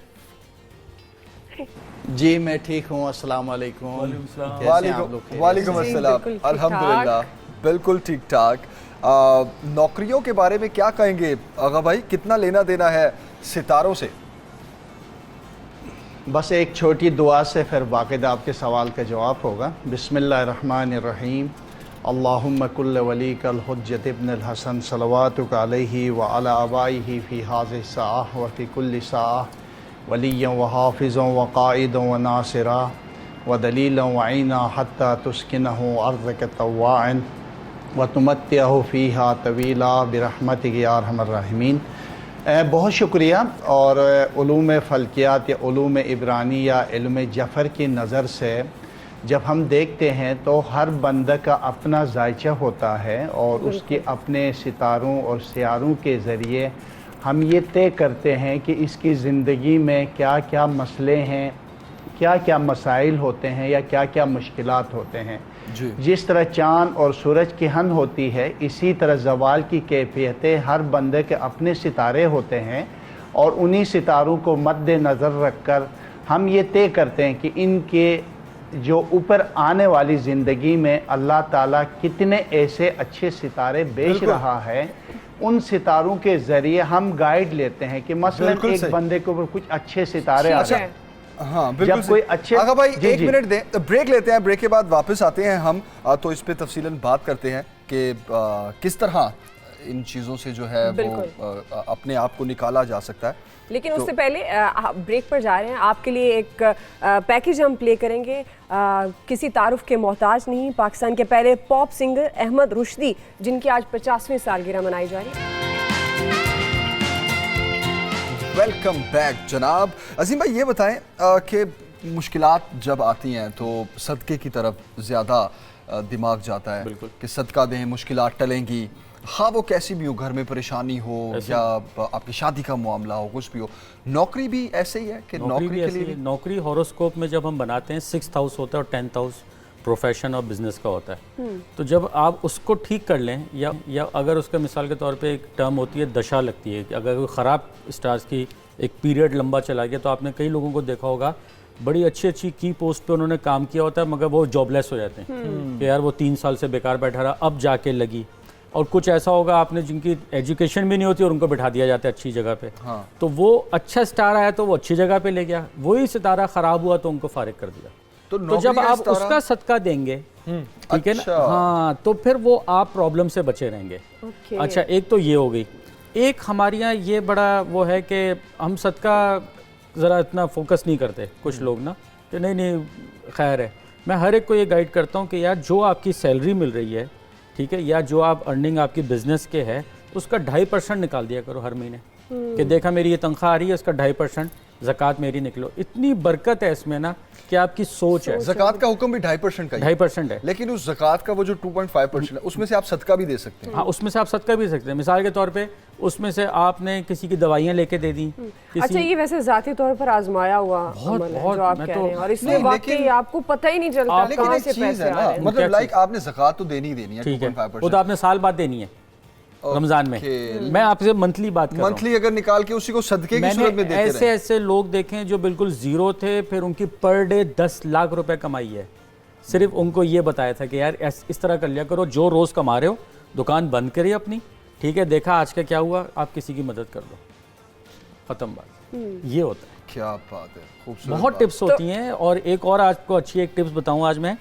जी मैं ठीक हूँ, अस्सलाम वालेकुम।
वालेकुम अस्सलाम, अल्हम्दुलिल्लाह बिल्कुल ठीक ठाक। नौकरियों के बारे में क्या कहेंगे आगा भाई, कितना लेना देना है सितारों से?
बस एक छोटी दुआ से फिर बाकायदा आपके सवाल का जवाब होगा। बिस्मिल्लाहिर्रहमानिर्रहीम। अल्लाहुम्मा कुल्ल वलीकल हुज्जत इब्नुल हसन सलवातुक अलैहि व अला आबाइहि फी हाज़िहि साअह व फी कुल्ली साअह वलिय्यन व हाफ़िज़न व क़ाइदन व नासिरा व दलीलन व ऐना हत्ता तुस्किनहु अर्ज़क तव्वाअन व तुमत्तिअहु फ़ीहा तवीला बिरहमतिक या अरहमर राहिमीन। बहुत शुक्रिया। और उलूम फ़ल्कियात या उलूम इब्रानी या इल्म जफ़र की नज़र से जब हम देखते हैं तो हर बंदा का अपना जायचा होता है और उसके अपने सितारों और सियारों के ज़रिए हम ये तय करते हैं कि इसकी ज़िंदगी में क्या क्या मसले हैं, क्या क्या मसाइल होते हैं या क्या क्या मुश्किलात होते हैं। जिस तरह चाँद और सूरज की हन होती है, इसी तरह ज़वाल की कैफियतें हर बंदे के अपने सितारे होते हैं और उन्हीं सितारों को मद्देनज़र रख कर हम ये तय करते हैं कि इनके जो ऊपर आने वाली ज़िंदगी में अल्लाह ताला कितने ऐसे अच्छे सितारे बेच रहा है। उन सितारों के ज़रिए हम गाइड लेते हैं कि मसलन एक बंदे के ऊपर कुछ अच्छे सितारे आ जाए।
हाँ बिल्कुल,
जब कोई अच्छे
आगा भाई एक मिनट दें, तो ब्रेक लेते हैं, ब्रेक के बाद वापस आते हैं हम तो इस पे तफसीलन बात करते हैं कि किस तरह इन चीज़ों से जो है वो अपने आप को निकाला जा सकता है।
लेकिन उससे पहले ब्रेक पर जा रहे हैं, आपके लिए एक पैकेज हम प्ले करेंगे। किसी तारुफ के मोहताज नहीं, पाकिस्तान के पहले पॉप सिंगर अहमद रुश्दी, जिनकी आज 50वीं सालगिरह मनाई जा रही है।
वेलकम बैक जनाब। अजीम भाई ये बताएं कि मुश्किलात जब आती हैं तो सदक़े की तरफ ज़्यादा दिमाग जाता है कि सदका दें, मुश्किलात टलेंगी। हाँ वो कैसी भी हो, घर में परेशानी हो या आपकी शादी का मामला हो, कुछ भी हो। नौकरी भी ऐसे ही है कि नौकरी के लिए
नौकरी हॉरोस्कोप में जब हम बनाते हैं 6th हाउस होता है और 10th हाउस प्रोफेशन और बिजनेस का होता है। तो जब आप उसको ठीक कर लें या अगर उसका मिसाल के तौर पे एक टर्म होती है दशा लगती है कि अगर कोई ख़राब स्टार्स की एक पीरियड लंबा चला गया, तो आपने कई लोगों को देखा होगा बड़ी अच्छी अच्छी की पोस्ट पे उन्होंने काम किया होता है मगर वो जॉबलेस हो जाते हैं कि यार वो 3 साल से बेकार बैठा रहा, अब जाके लगी। اور کچھ ایسا ہوگا آپ نے جن کی ایجوکیشن بھی نہیں ہوتی اور ان کو بٹھا دیا جاتا ہے اچھی جگہ پہ, تو وہ اچھا سٹار آیا تو وہ اچھی جگہ پہ لے گیا, وہی ستارہ خراب ہوا تو ان کو فارغ کر دیا. تو جب آپ اس کا صدقہ دیں گے, ٹھیک ہے نا, ہاں, تو پھر وہ آپ پرابلم سے بچے رہیں گے. اچھا, ایک تو یہ ہو گئی. ایک ہمارے یہاں یہ بڑا وہ ہے کہ ہم صدقہ ذرا اتنا فوکس نہیں کرتے کچھ لوگ نا, کہ نہیں خیر ہے. میں ہر ایک کو یہ گائیڈ کرتا ہوں کہ یار جو آپ کی سیلری مل رہی ہے, ٹھیک ہے, یا جو آپ ارننگ آپ کی بزنس کے ہے, اس کا 2.5% نکال دیا کرو ہر مہینے, کہ دیکھا میری یہ تنخواہ آ رہی ہے, اس کا 2.5% زکوٰۃ میری نکلو. اتنی برکت ہے اس میں نا کہ آپ کی سوچ ہے.
زکوٰۃ کا حکم بھی 2.5% کا
2.5% ہے,
لیکن اس زکوٰۃ کا وہ جو 2.5% ہے اس میں سے آپ صدقہ بھی دے سکتے ہیں.
ہاں, اس میں سے آپ صدقہ بھی دے سکتے ہیں. مثال کے طور پہ اس میں سے آپ نے کسی کی دوائیاں لے کے دے دیں.
اچھا, یہ ویسے ذاتی طور پر آزمایا ہوا عمل ہے جو آپ کہہ رہے ہیں, اور اس میں واقعی آپ کو پتہ ہی نہیں چلتا کہاں سے پیسے آ رہے ہیں.
مطلب لائک آپ نے زکوٰۃ تو دینی ہی دینی ہے,
ٹھیک ہے, وہ تو آپ نے سال بعد دینی ہے رمضان میں. میں آپ سے منتھلی بات کر رہا ہوں.
منتھلی اگر نکال کے اسی کو صدقے کی صورت میں دیتے رہے.
ایسے ایسے لوگ دیکھیں جو بالکل زیرو تھے, پھر ان کی پر ڈے 10 لاکھ روپے کمائی ہے. صرف ان کو یہ بتایا تھا کہ یار اس طرح کر لیا کرو, جو روز کما رہے ہو دکان بند کریے اپنی, ٹھیک ہے, دیکھا آج کا کیا ہوا, آپ کسی کی مدد کر دو, ختم بات. یہ ہوتا ہے.
کیا بات ہے, خوبصورت.
بہت ٹپس ہوتی ہیں. اور ایک اور آج کو اچھی ایک ٹپس بتاؤں آج میں,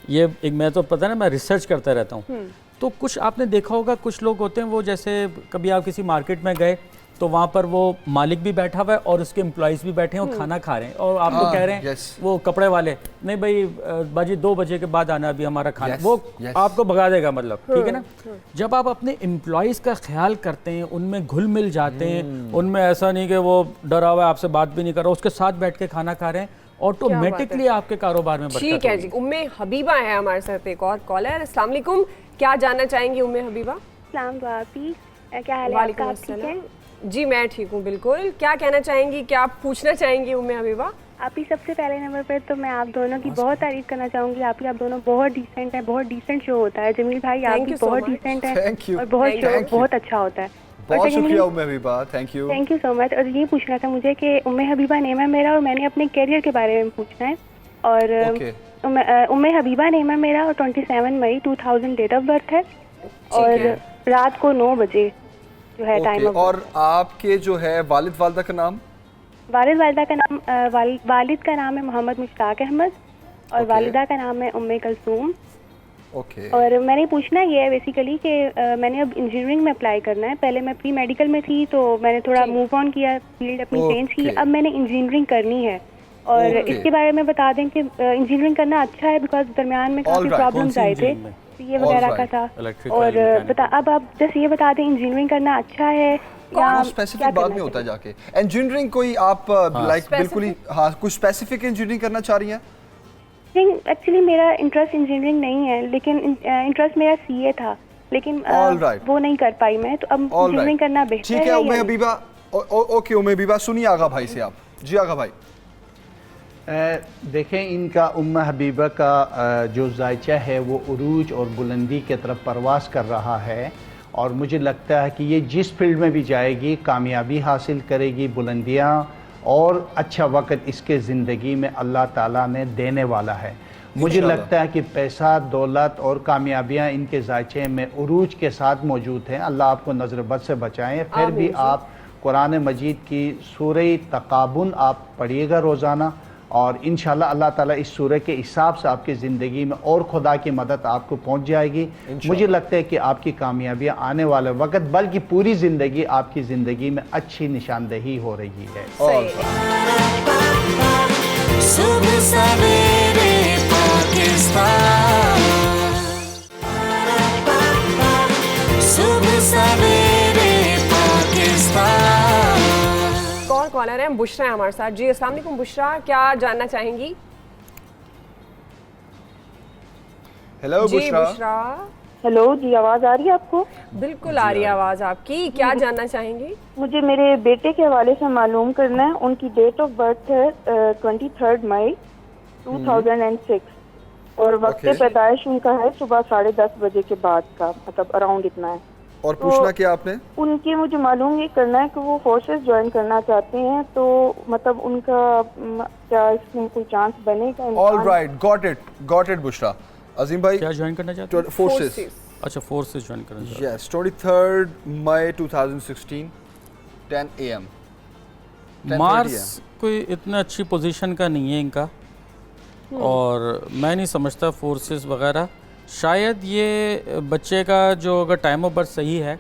یہ ایک, میں تو پتہ نا میں ریسرچ کرتا رہتا ہوں, تو کچھ آپ نے دیکھا ہوگا کچھ لوگ ہوتے ہیں وہ جیسے کبھی آپ کسی مارکیٹ میں گئے تو وہاں پر وہ مالک بھی بیٹھا ہوا ہے اور اس کے امپلائیز بھی بیٹھے ہیں, وہ کھانا کھا رہے ہیں, اور آپ کو کہہ رہے ہیں وہ کپڑے والے, نہیں بھائی باجی 2 بجے کے بعد آنا ابھی ہمارا کھانا, وہ آپ کو بھگا دے گا, مطلب ٹھیک ہے نا. جب آپ اپنے امپلائیز کا خیال کرتے ہیں, ان میں گھل مل جاتے ہیں, ان میں ایسا نہیں کہ وہ ڈرا ہوا ہے آپ سے بات بھی نہیں کر رہا, اس کے ساتھ بیٹھ کے کھانا کھا رہے ہیں, آٹومیٹکلی آپ کے کاروبار میں برکت ہوگی.
ٹھیک ہے جی, ام حبیبہ ہے ہمارے ساتھ ایک اور کالر. السلام علیکم, کیا جاننا چاہیں گی ام حبیبہ؟
السلام علیکم, کیا حال ہے؟
وعلیکم السلام. جی میں ٹھیک ہوں بالکل. کیا کہنا چاہیں گی, کیا آپ پوچھنا چاہیں گی ام حبیبہ؟
آپ ہی سب سے پہلے نمبر پر تو میں آپ دونوں کی بہت تعریف کرنا چاہوں گی. آپ دونوں بہت ڈیسنٹ ہیں, بہت ڈیسنٹ شو ہوتا ہے. جمیل بھائی آپ بھی بہت ڈیسنٹ ہیں اور بہت اچھا ہوتا ہے.
بہت شکریہ ام حبیبہ, تھینک یو
سو مچ. اور یہ پوچھنا تھا مجھے کہ ام حبیبہ نیم ہے میرا, اور میں نے اپنے کیریئر کے بارے میں پوچھنا ہے. اور ام حبیبہ نیم ہے میرا, اور 27 مئی 2000 ڈیٹ آف برتھ ہے, اور رات کو 9 بجے جو ہے ٹائم.
اور آپ کے جو ہے والد والدہ کا نام؟
والدہ کا نام, والد کا نام ہے محمد مشتاق احمد, اور والدہ کا نام ہے ام کلثوم. اور میں نے پوچھنا یہ ہے بیسیکلی کہ میں نے اب انجینئرنگ میں اپلائی کرنا ہے. پہلے میں پری میڈیکل میں تھی تو میں نے تھوڑا موو آن کیا, فیلڈ اپنی چینج کی. اب میں نے انجینئرنگ کرنی ہے, اور اس کے بارے میں بتا دیں کہ انجینئرنگ کرنا اچھا ہے بیکاز درمیان میں کافی پرابلمس آئے تھے, یہ وغیرہ کا تھا. اور اب آپ جیسے یہ بتا دیں انجینئرنگ کرنا اچھا ہے یا
اسپیسیفک بعد میں ہوتا ہے جا کے انجینئرنگ کوئی آپ لائک بالکل ہی ہاں کچھ اسپیسیفک انجینئرنگ کرنا چاہ رہی ہیں؟
ایکچولی میرا انٹرسٹ انجینئرنگ نہیں ہے, لیکن انٹرسٹ میرا سی اے تھا, لیکن وہ نہیں کر پائی میں, تو اب انجینئرنگ کرنا بہتر ہے.
ٹھیک ہے ام حبیبہ, اوکے ام حبیبہ سنیے آغا بھائی سے آپ. جی آغا بھائی.
دیکھیں ان کا ام حبیبہ کا جو ذائچہ ہے وہ عروج اور بلندی کی طرف پرواز کر رہا ہے, اور مجھے لگتا ہے کہ یہ جس فیلڈ میں بھی جائے گی کامیابی حاصل کرے گی, بلندیاں اور اچھا وقت اس کے زندگی میں اللہ تعالیٰ نے دینے والا ہے. مجھے لگتا ہے کہ پیسہ, دولت اور کامیابیاں ان کے ذائچے میں عروج کے ساتھ موجود ہیں. اللہ آپ کو نظر بد سے بچائیں. پھر بھی آپ قرآن مجید کی سورہ تغابن آپ پڑھیے گا روزانہ, اور انشاءاللہ اللہ تعالیٰ اس سورہ کے حساب سے آپ کی زندگی میں اور خدا کی مدد آپ کو پہنچ جائے گی. مجھے لگتا ہے کہ آپ کی کامیابیاں آنے والے وقت بلکہ پوری زندگی آپ کی زندگی میں اچھی نشاندہی ہو رہی ہے.
صبح سویرے پاکستان, صبح سویرے پاکستان.
کون کالر ہیں؟ بشرا ہے ہمارے ساتھ. جی السلام علیکم بشرا, کیا جاننا چاہیں گی؟
ہیلو بشرا.
ہیلو جی, آواز آ رہی ہے آپ کو؟
بالکل آ رہی ہے آواز آپ کی. کیا جاننا چاہیں گی؟
مجھے میرے بیٹے کے حوالے سے معلوم کرنا ہے. ان کی ڈیٹ آف برتھ ہے 23 مئی 2006, اور وقت پیدائش ان کا ہے صبح 10:30 بجے کے بعد کا, مطلب اراؤنڈ اتنا ہے.
اور پوچھنا کیا آپ نے؟
ان کی مجھے معلوم یہ کرنا ہے کہ وہ فورسز جوائن کرنا چاہتے ہیں, تو مطلب ان کا کیا اس میں کوئی چانس بنے گا؟
All right, got it Bushra. Azeem بھائی
کیا جوائن کرنا چاہتے ہیں؟
فورسز.
अच्छा फोर्सेस ज्वाइन करना चाहते
Yes, 23rd May 2016, 10 AM.
हैं। मार्स कोई इतना अच्छी पोजीशन का नहीं है इनका, और मैं नहीं समझता फोर्सेस वगैरह। शायद ये बच्चे का जो अगर टाइम ऑफ बर्थ सही है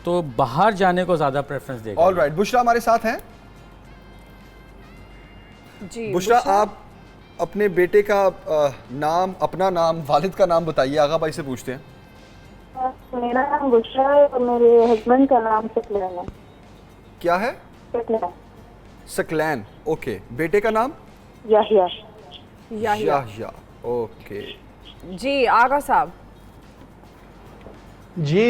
तो बाहर जाने को ज़्यादा प्रेफरेंस देगा।
All right, बुशरा हमारे साथ हैं।
जी
बुशरा, आप अपने बेटे का नाम, अपना नाम, वालिद का नाम बताइए। आगा भाई से पूछते हैं।
मेरा नाम बुशरा है और मेरे हस्बैंड का नाम सकलैन है।
क्या है?
सकलैन।
सकलैन, ओके। बेटे का नाम?
याहिया।
याहिया, ओके।
जी आगा साहब।
जी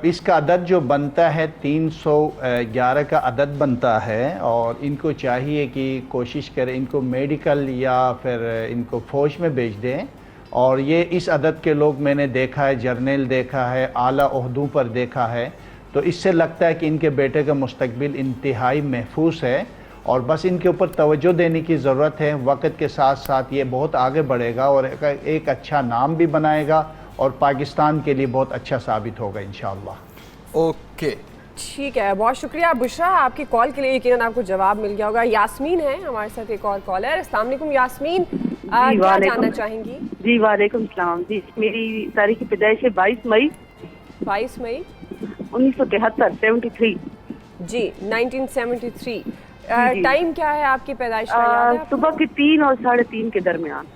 इसका अदद जो बनता है 311 का अदद बनता है, और इनको चाहिए कि कोशिश करें इनको मेडिकल या फिर इनको फ़ौज में भेज दें। और ये इस अदद के लोग मैंने देखा है, जर्नल देखा है, आला ओहदों पर देखा है, तो इससे लगता है कि इनके बेटे का मुस्तकबिल इंतहाई महफूज है, और बस इनके ऊपर तवज्जो देने की ज़रूरत है। वक्त के साथ साथ ये बहुत आगे बढ़ेगा और एक अच्छा नाम भी बनाएगा और पाकिस्तान के लिए बहुत अच्छा साबित होगा इंशाअल्लाह।
ओके,
ठीक है, बहुत शुक्रिया बुशरा, आपकी कॉल के लिए यकीनन आपको जवाब मिल गया होगा। यास्मीन है हमारे साथ एक और कॉलर। अस्सलाम वालेकुम यास्मीन, क्या जानना चाहेंगी?
जी वालेकुम सलाम। जी मेरी तारीख की पैदाइश है 22 मई 1973 73।
जी 1973। टाइम क्या है आपकी पैदाइश का, याद है?
सुबह के 3 और 3:30 के दरमियान।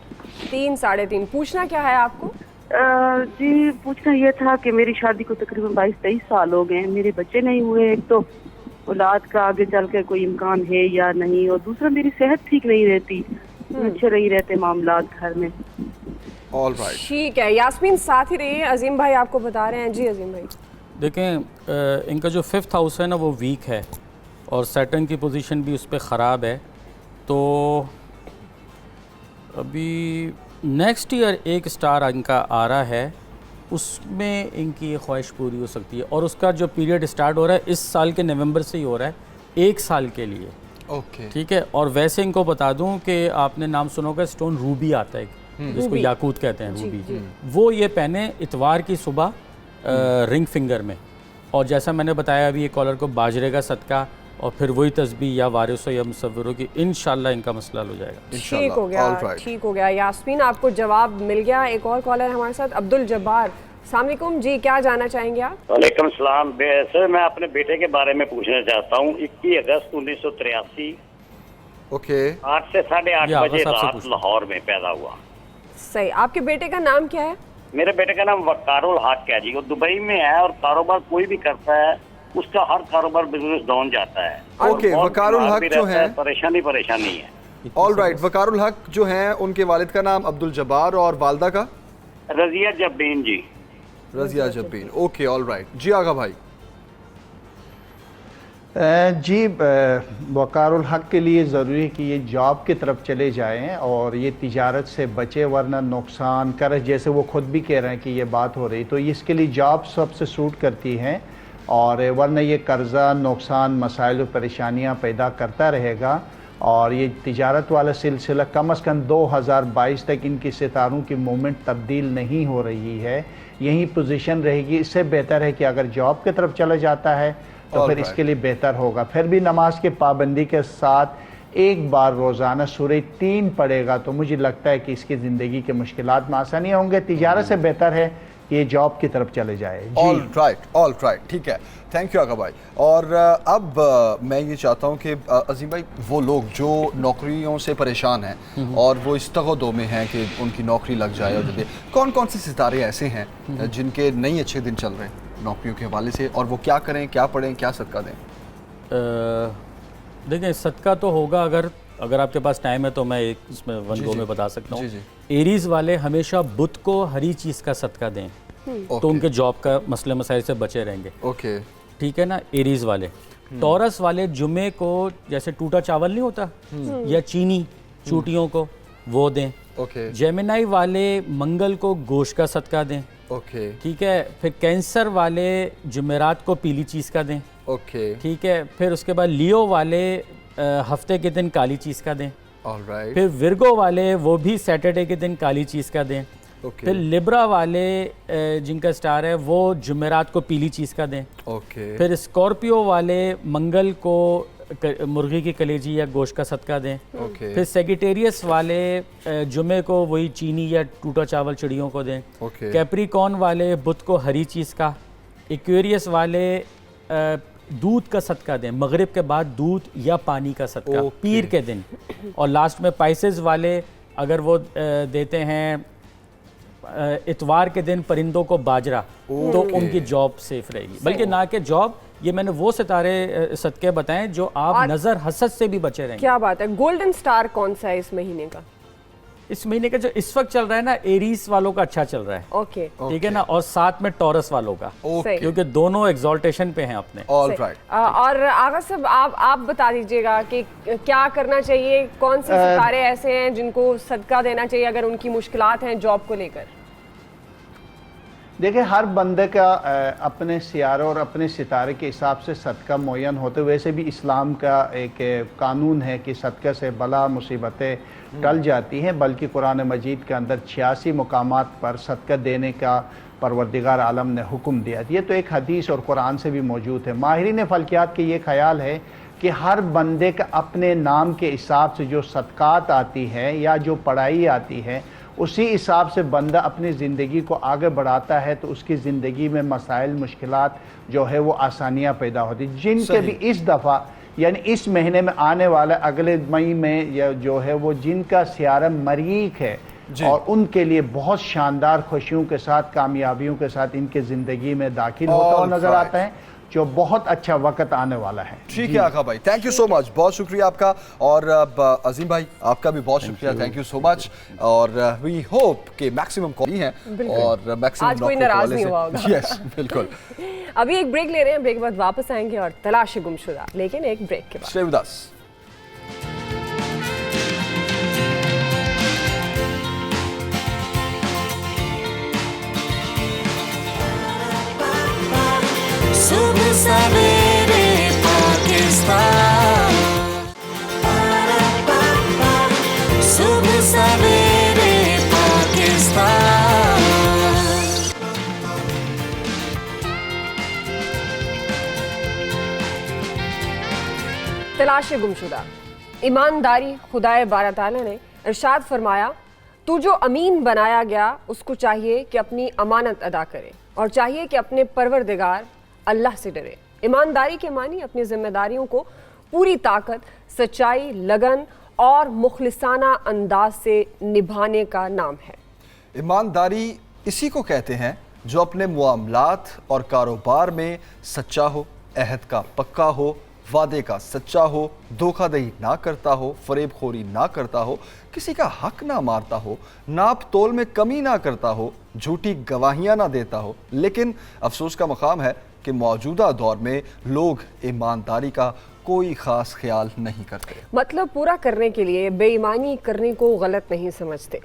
3 साढ़े 3। पूछना क्या है आपको?
जी पूछना ये था कि मेरी शादी को तकरीबन 22-23 साल हो गए हैं, मेरे बच्चे नहीं हुए। एक तो औलाद का आगे चल कर कोई इम्कान है या नहीं, और दूसरा मेरी सेहत ठीक नहीं रहती, अच्छे नहीं रहते मामलात घर में।
ऑल राइट,
ठीक है यास्मीन, साथ ही रहिए। अजीम भाई आपको बता रहे हैं। जी अजीम भाई।
देखें, इनका जो 5th हाउस है ना वो वीक है, और सैटर्न की पोजीशन भी उस पर ख़राब है। तो अभी नेक्स्ट ईयर एक स्टार इनका आ रहा है, उसमें इनकी ये ख्वाहिश पूरी हो सकती है, और उसका जो पीरियड स्टार्ट हो रहा है इस साल के नवंबर से ही हो रहा है, 1 साल के लिए।
ओके,
ठीक है। और वैसे इनको बता दूं कि आपने नाम सुना होगा, स्टोन रूबी आता है जिसको याकूत कहते हैं, रूबी। वो ये पहने इतवार की सुबह रिंग फिंगर में, और जैसा मैंने बताया अभी ये कॉलर को बाजरे का सदका और फिर वही तस्बीह या वारिसों या मुसव्विरों की, इंशाल्लाह इनका मसला हल हो जाएगा।
ठीक हो गया, ठीक हो गया यास्मीन, आपको जवाब मिल गया। एक और कॉलर है हमारे साथ, अब्दुल जब्बार। अस्सलाम वालेकुम जी, क्या जानना चाहेंगे आप?
वालेकुम सलाम। सर मैं अपने बेटे के बारे में पूछना चाहता हूँ। 21 अगस्त 1983
ओके
8 से 8:30 बजे रात लाहौर में पैदा हुआ।
सही। आपके बेटे का नाम क्या है?
मेरे बेटे का नाम वकारुल हक है जी, वो दुबई में है, और कारोबार कोई भी करता है उसका हर कारोबार बिजनेस डाउन जाता है।
ओके, वकारुल हक जो है
परेशानी है।
ऑल राइट, वकारुल हक जो है उनके वालिद का नाम अब्दुल जब्बार और वालदा का
Razia Jabeen ji.
Razia Jabeen, okay all right. जी आगा भाई।
जी वकारुल हक के लिए ज़रूरी है कि ये जॉब की तरफ चले जाएं और ये तिजारत से बचे, वरना नुकसान कर्ज, जैसे वो खुद भी कह रहे हैं कि ये बात हो रही, तो इसके लिए जॉब सबसे सूट करती हैं, और वरना ये कर्ज़ा, नुकसान, मसाइल और परेशानियाँ पैदा करता रहेगा। और ये तिजारत वाला सिलसिला कम से कम 2022 तक इनकी सितारों की मूवमेंट तब्दील नहीं हो रही है, यही पोजीशन रहेगी। इससे बेहतर है कि अगर जॉब की तरफ चला जाता है तो फिर इसके लिए बेहतर होगा। फिर भी नमाज के पाबंदी के साथ एक बार रोज़ाना सूरह 3 पढ़ेगा तो मुझे लगता है कि इसकी ज़िंदगी के मुश्किलात में आसानी होंगे। तिजारत से बेहतर है कि ये जॉब की तरफ चले जाए।
ऑल राइट, ठीक है, थैंक यू आगा भाई। और अब मैं ये चाहता हूँ कि अजीम भाई, वो लोग जो नौकरियों से परेशान हैं और वो इस तगदो में हैं कि उनकी नौकरी लग जाए, और कौन कौन से सितारे ऐसे हैं जिनके नहीं अच्छे दिन चल रहे हैं नौकरियों के हवाले से, और वो क्या करें, क्या पढ़ें, क्या सदका दें?
देखें, सदका तो होगा, अगर आपके पास टाइम है तो मैं एक इसमें वन गो में बता सकता हूँ। एरीज वाले हमेशा बुध को हरी चीज़ का सदका दें, तो उनके जॉब का मसले मसाइल से बचे रहेंगे।
ओके,
ठीक है ना। एरीज वाले। टॉरस वाले जुमे को जैसे टूटा चावल नहीं होता या चीनी चूटियों को, वो दें।
ओके।
जेमिनाई वाले मंगल को गोश्त का सदका दें।
ओके,
ठीक है। फिर कैंसर वाले जुमेरात को पीली चीज़ का दें।
ओके,
ठीक है। फिर उसके बाद लियो वाले हफ्ते के दिन काली चीज़ का दें।
All right.
फिर विर्गो वाले वो भी सैटरडे के दिन काली चीज़ का दें। پھر لبرا والے جن کا سٹار ہے وہ جمعرات کو پیلی چیز کا دیں. پھر اسکارپیو والے منگل کو مرغی کی کلیجی یا گوشت کا صدقہ دیں. پھر سیگیٹیریس والے جمعے کو وہی چینی یا ٹوٹا چاول چڑیوں کو دیں. کیپریکون والے بدھ کو ہری چیز کا. ایکویریس والے دودھ کا صدقہ دیں, مغرب کے بعد دودھ یا پانی کا صدقہ پیر کے دن. اور لاسٹ میں پائسز والے اگر وہ دیتے ہیں اتوار کے دن پرندوں کو باجرہ, تو ان کی جاب سیف رہے گی. بلکہ نہ کہ جاب, یہ میں نے وہ ستارے صدقے بتائیں جو آپ نظر حسد سے بھی بچے رہیں گے.
کیا بات ہے. گولڈن سٹار کون سا ہے اس مہینے کا؟
اس مہینے کا جو اس وقت چل رہا ہے نا, ایریس والوں کا اچھا چل رہا ہے. ٹھیک ہے نا, اور ساتھ میں ٹورس والوں کا, کیونکہ دونوں ایگزالٹیشن پہ ہیں اپنے.
اور آغا صاحب آپ بتا دیجئے گا کہ کیا کرنا چاہیے, کون سے ستارے ایسے ہیں جن کو صدقہ دینا چاہیے اگر ان کی مشکلات ہیں جاب کو لے کر؟
دیکھیں, ہر بندے کا اپنے سیاروں اور اپنے ستارے کے حساب سے صدقہ معین ہوتے. ویسے بھی اسلام کا ایک قانون ہے کہ صدقہ سے بلا مصیبتیں ٹل جاتی ہیں, بلکہ قرآن مجید کے اندر 86 مقامات پر صدقہ دینے کا پروردگار عالم نے حکم دیا. یہ تو ایک حدیث اور قرآن سے بھی موجود ہے. ماہرین فلکیات کے یہ خیال ہے کہ ہر بندے کا اپنے نام کے حساب سے جو صدقات آتی ہے یا جو پڑھائی آتی ہے, اسی حساب سے بندہ اپنی زندگی کو آگے بڑھاتا ہے, تو اس کی زندگی میں مسائل مشکلات جو ہے وہ آسانیاں پیدا ہوتی. جن کے بھی اس دفعہ یعنی اس مہینے میں آنے والا اگلے مئی میں جو ہے وہ جن کا سیارہ مریخ ہے, اور ان کے لیے بہت شاندار خوشیوں کے ساتھ, کامیابیوں کے ساتھ ان کے زندگی میں داخل ہوتا ہوا نظر آتا ہے, جو بہت اچھا وقت آنے والا ہے.
ٹھیک ہے آقا بھائی, تھینک یو سو مچ, بہت شکریہ آپ کا. اور عظیم بھائی آپ کا بھی بہت شکریہ, تھینک یو سو مچ. اور وی ہوپ کہ میکسیمم کال ہیں اور میکسیمم
آج کوئی ناراض نہیں ہوا ہوگا.
یس بالکل.
ابھی ایک بریک لے رہے ہیں, بریک کے بعد واپس آئیں گے اور تلاش گمشدہ, لیکن ایک بریک کے بعد.
Stay with us.
صبح سویرے پاکستان, صبح سویرے پاکستان.
تلاش گمشدہ. ایمانداری خدائے بارہ تعالیٰ نے ارشاد فرمایا, تو جو امین بنایا گیا اس کو چاہیے کہ اپنی امانت ادا کرے, اور چاہیے کہ اپنے پروردگار اللہ سے ڈرے. ایمانداری کے معنی اپنی ذمہ داریوں کو پوری طاقت, سچائی, لگن اور مخلصانہ انداز سے نبھانے کا نام ہے.
ایمانداری اسی کو کہتے ہیں جو اپنے معاملات اور کاروبار میں سچا ہو, عہد کا پکا ہو, وعدے کا سچا ہو, دھوکہ دہی نہ کرتا ہو, فریب خوری نہ کرتا ہو, کسی کا حق نہ مارتا ہو, ناپ تول میں کمی نہ کرتا ہو, جھوٹی گواہیاں نہ دیتا ہو. لیکن افسوس کا مقام ہے کہ موجودہ دور میں لوگ ایمانداری کا کوئی خاص خیال نہیں کرتے.
مطلب پورا کرنے کے لیے بے ایمانی کرنے کو غلط نہیں سمجھتے.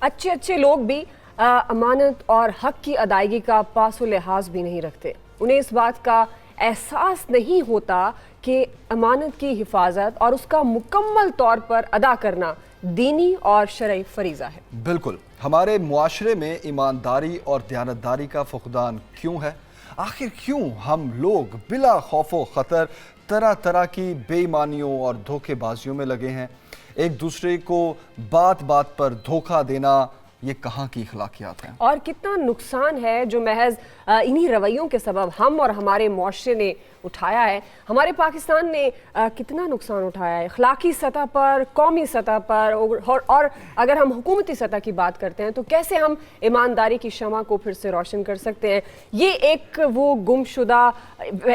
اچھے لوگ بھی امانت اور حق کی ادائیگی کا پاس و لحاظ بھی نہیں رکھتے. انہیں اس بات کا احساس نہیں ہوتا کہ امانت کی حفاظت اور اس کا مکمل طور پر ادا کرنا دینی اور شرعی فریضہ ہے.
بالکل. ہمارے معاشرے میں ایمانداری اور دیانتداری کا فقدان کیوں ہے؟ آخر کیوں ہم لوگ بلا خوف و خطر طرح طرح کی بے ایمانیوں اور دھوکے بازیوں میں لگے ہیں؟ ایک دوسرے کو بات بات پر دھوکہ دینا یہ کہاں کی اخلاقیات ہیں؟ اور
کتنا نقصان ہے جو محض انہی رویوں کے سبب ہم اور ہمارے معاشرے نے اٹھایا ہے. ہمارے پاکستان نے کتنا نقصان اٹھایا ہے اخلاقی سطح پر, قومی سطح پر, اور اگر ہم حکومتی سطح کی بات کرتے ہیں تو کیسے ہم ایمانداری کی شمع کو پھر سے روشن کر سکتے ہیں؟ یہ ایک وہ گم شدہ,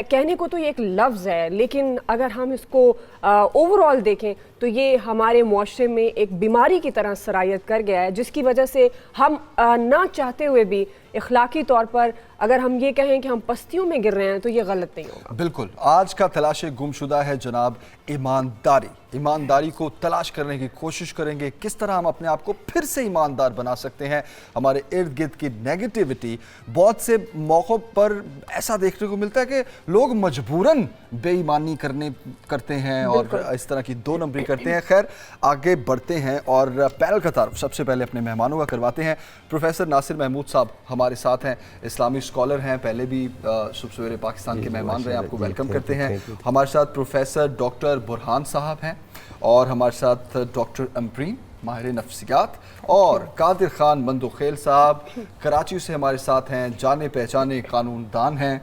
کہنے کو تو یہ ایک لفظ ہے, لیکن اگر ہم اس کو اوور آل دیکھیں تو یہ ہمارے معاشرے میں ایک بیماری کی طرح سرایت کر گیا ہے, جس کی وجہ سے ہم نہ چاہتے ہوئے بھی اخلاقی طور پر اگر ہم یہ کہیں کہ ہم پستیوں میں گر رہے ہیں تو یہ غلط نہیں ہوگا.
بالکل. آج کا تلاش گمشدہ ہے جناب ایمانداری. ईमानदारी को तलाश करने की कोशिश करेंगे, किस तरह हम अपने आप को फिर से ईमानदार बना सकते हैं। हमारे इर्द गिर्द की नेगेटिविटी बहुत से मौक़ों पर ऐसा देखने को मिलता है कि लोग मजबूरन बेईमानी करते हैं और इस तरह की दो नंबरी करते हैं। खैर, आगे बढ़ते हैं और पैनल का तारुफ सबसे पहले अपने मेहमानों का करवाते हैं। प्रोफेसर नासिर महमूद साहब हमारे साथ हैं, इस्लामी स्कॉलर हैं, पहले भी सुबह सवेरे पाकिस्तान के मेहमान रहे, आपको वेलकम करते हैं। हमारे साथ प्रोफेसर डॉक्टर बुरहान साहब हैं और हमारे साथ डॉक्टर अमरीन माहिर नफ्सियात और कादिर खान मंदोखेल साहब कराची से हमारे साथ हैं, जाने पहचाने कानूनदान हैं।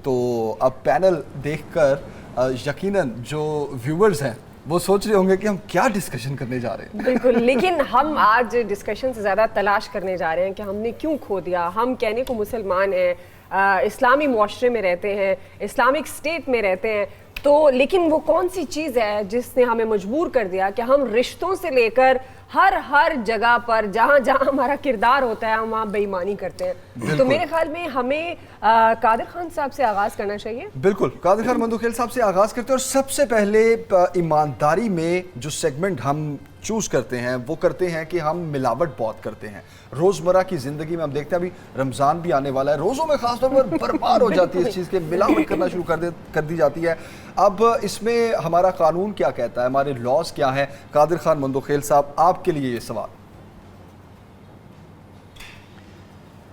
तो अब पैनल देखकर यकीनन जो व्यूअर्स हैं वो सोच रहे होंगे कि हम क्या डिस्कशन करने जा रहे हैं।
बिल्कुल, लेकिन हम आज डिस्कशन से ज़्यादा तलाश करने जा रहे हैं कि हमने क्यों खो दिया। हम कहने को मुसलमान हैं, इस्लामी मुआशरे में रहते हैं, इस्लामिक स्टेट में रहते हैं, तो लेकिन वो कौन सी चीज़ है जिसने हमें मजबूर कर दिया कि हम रिश्तों से लेकर हर जगह पर जहाँ जहाँ हमारा किरदार होता है हम वहाँ बेईमानी करते हैं। तो मेरे ख्याल में हमें कादिर खान साहब से आगाज़ करना चाहिए।
बिल्कुल, कादिर खान मंदोखेल साहब से आगाज़ करते हैं और सबसे पहले ईमानदारी में जो सेगमेंट हम चूज़ करते हैं वो करते हैं कि हम मिलावट बहुत करते हैं। रोज़मर्रा की ज़िंदगी में हम देखते हैं, अभी रमज़ान भी आने वाला है, रोज़ों में ख़ास तौर पर बर्बाद हो जाती है इस चीज़ के, मिलावट करना शुरू कर दी जाती है। अब इसमें हमारा कानून क्या कहता है, हमारे लॉज क्या हैं? कादिर खान मंदोखेल साहब, आपके लिए ये सवाल।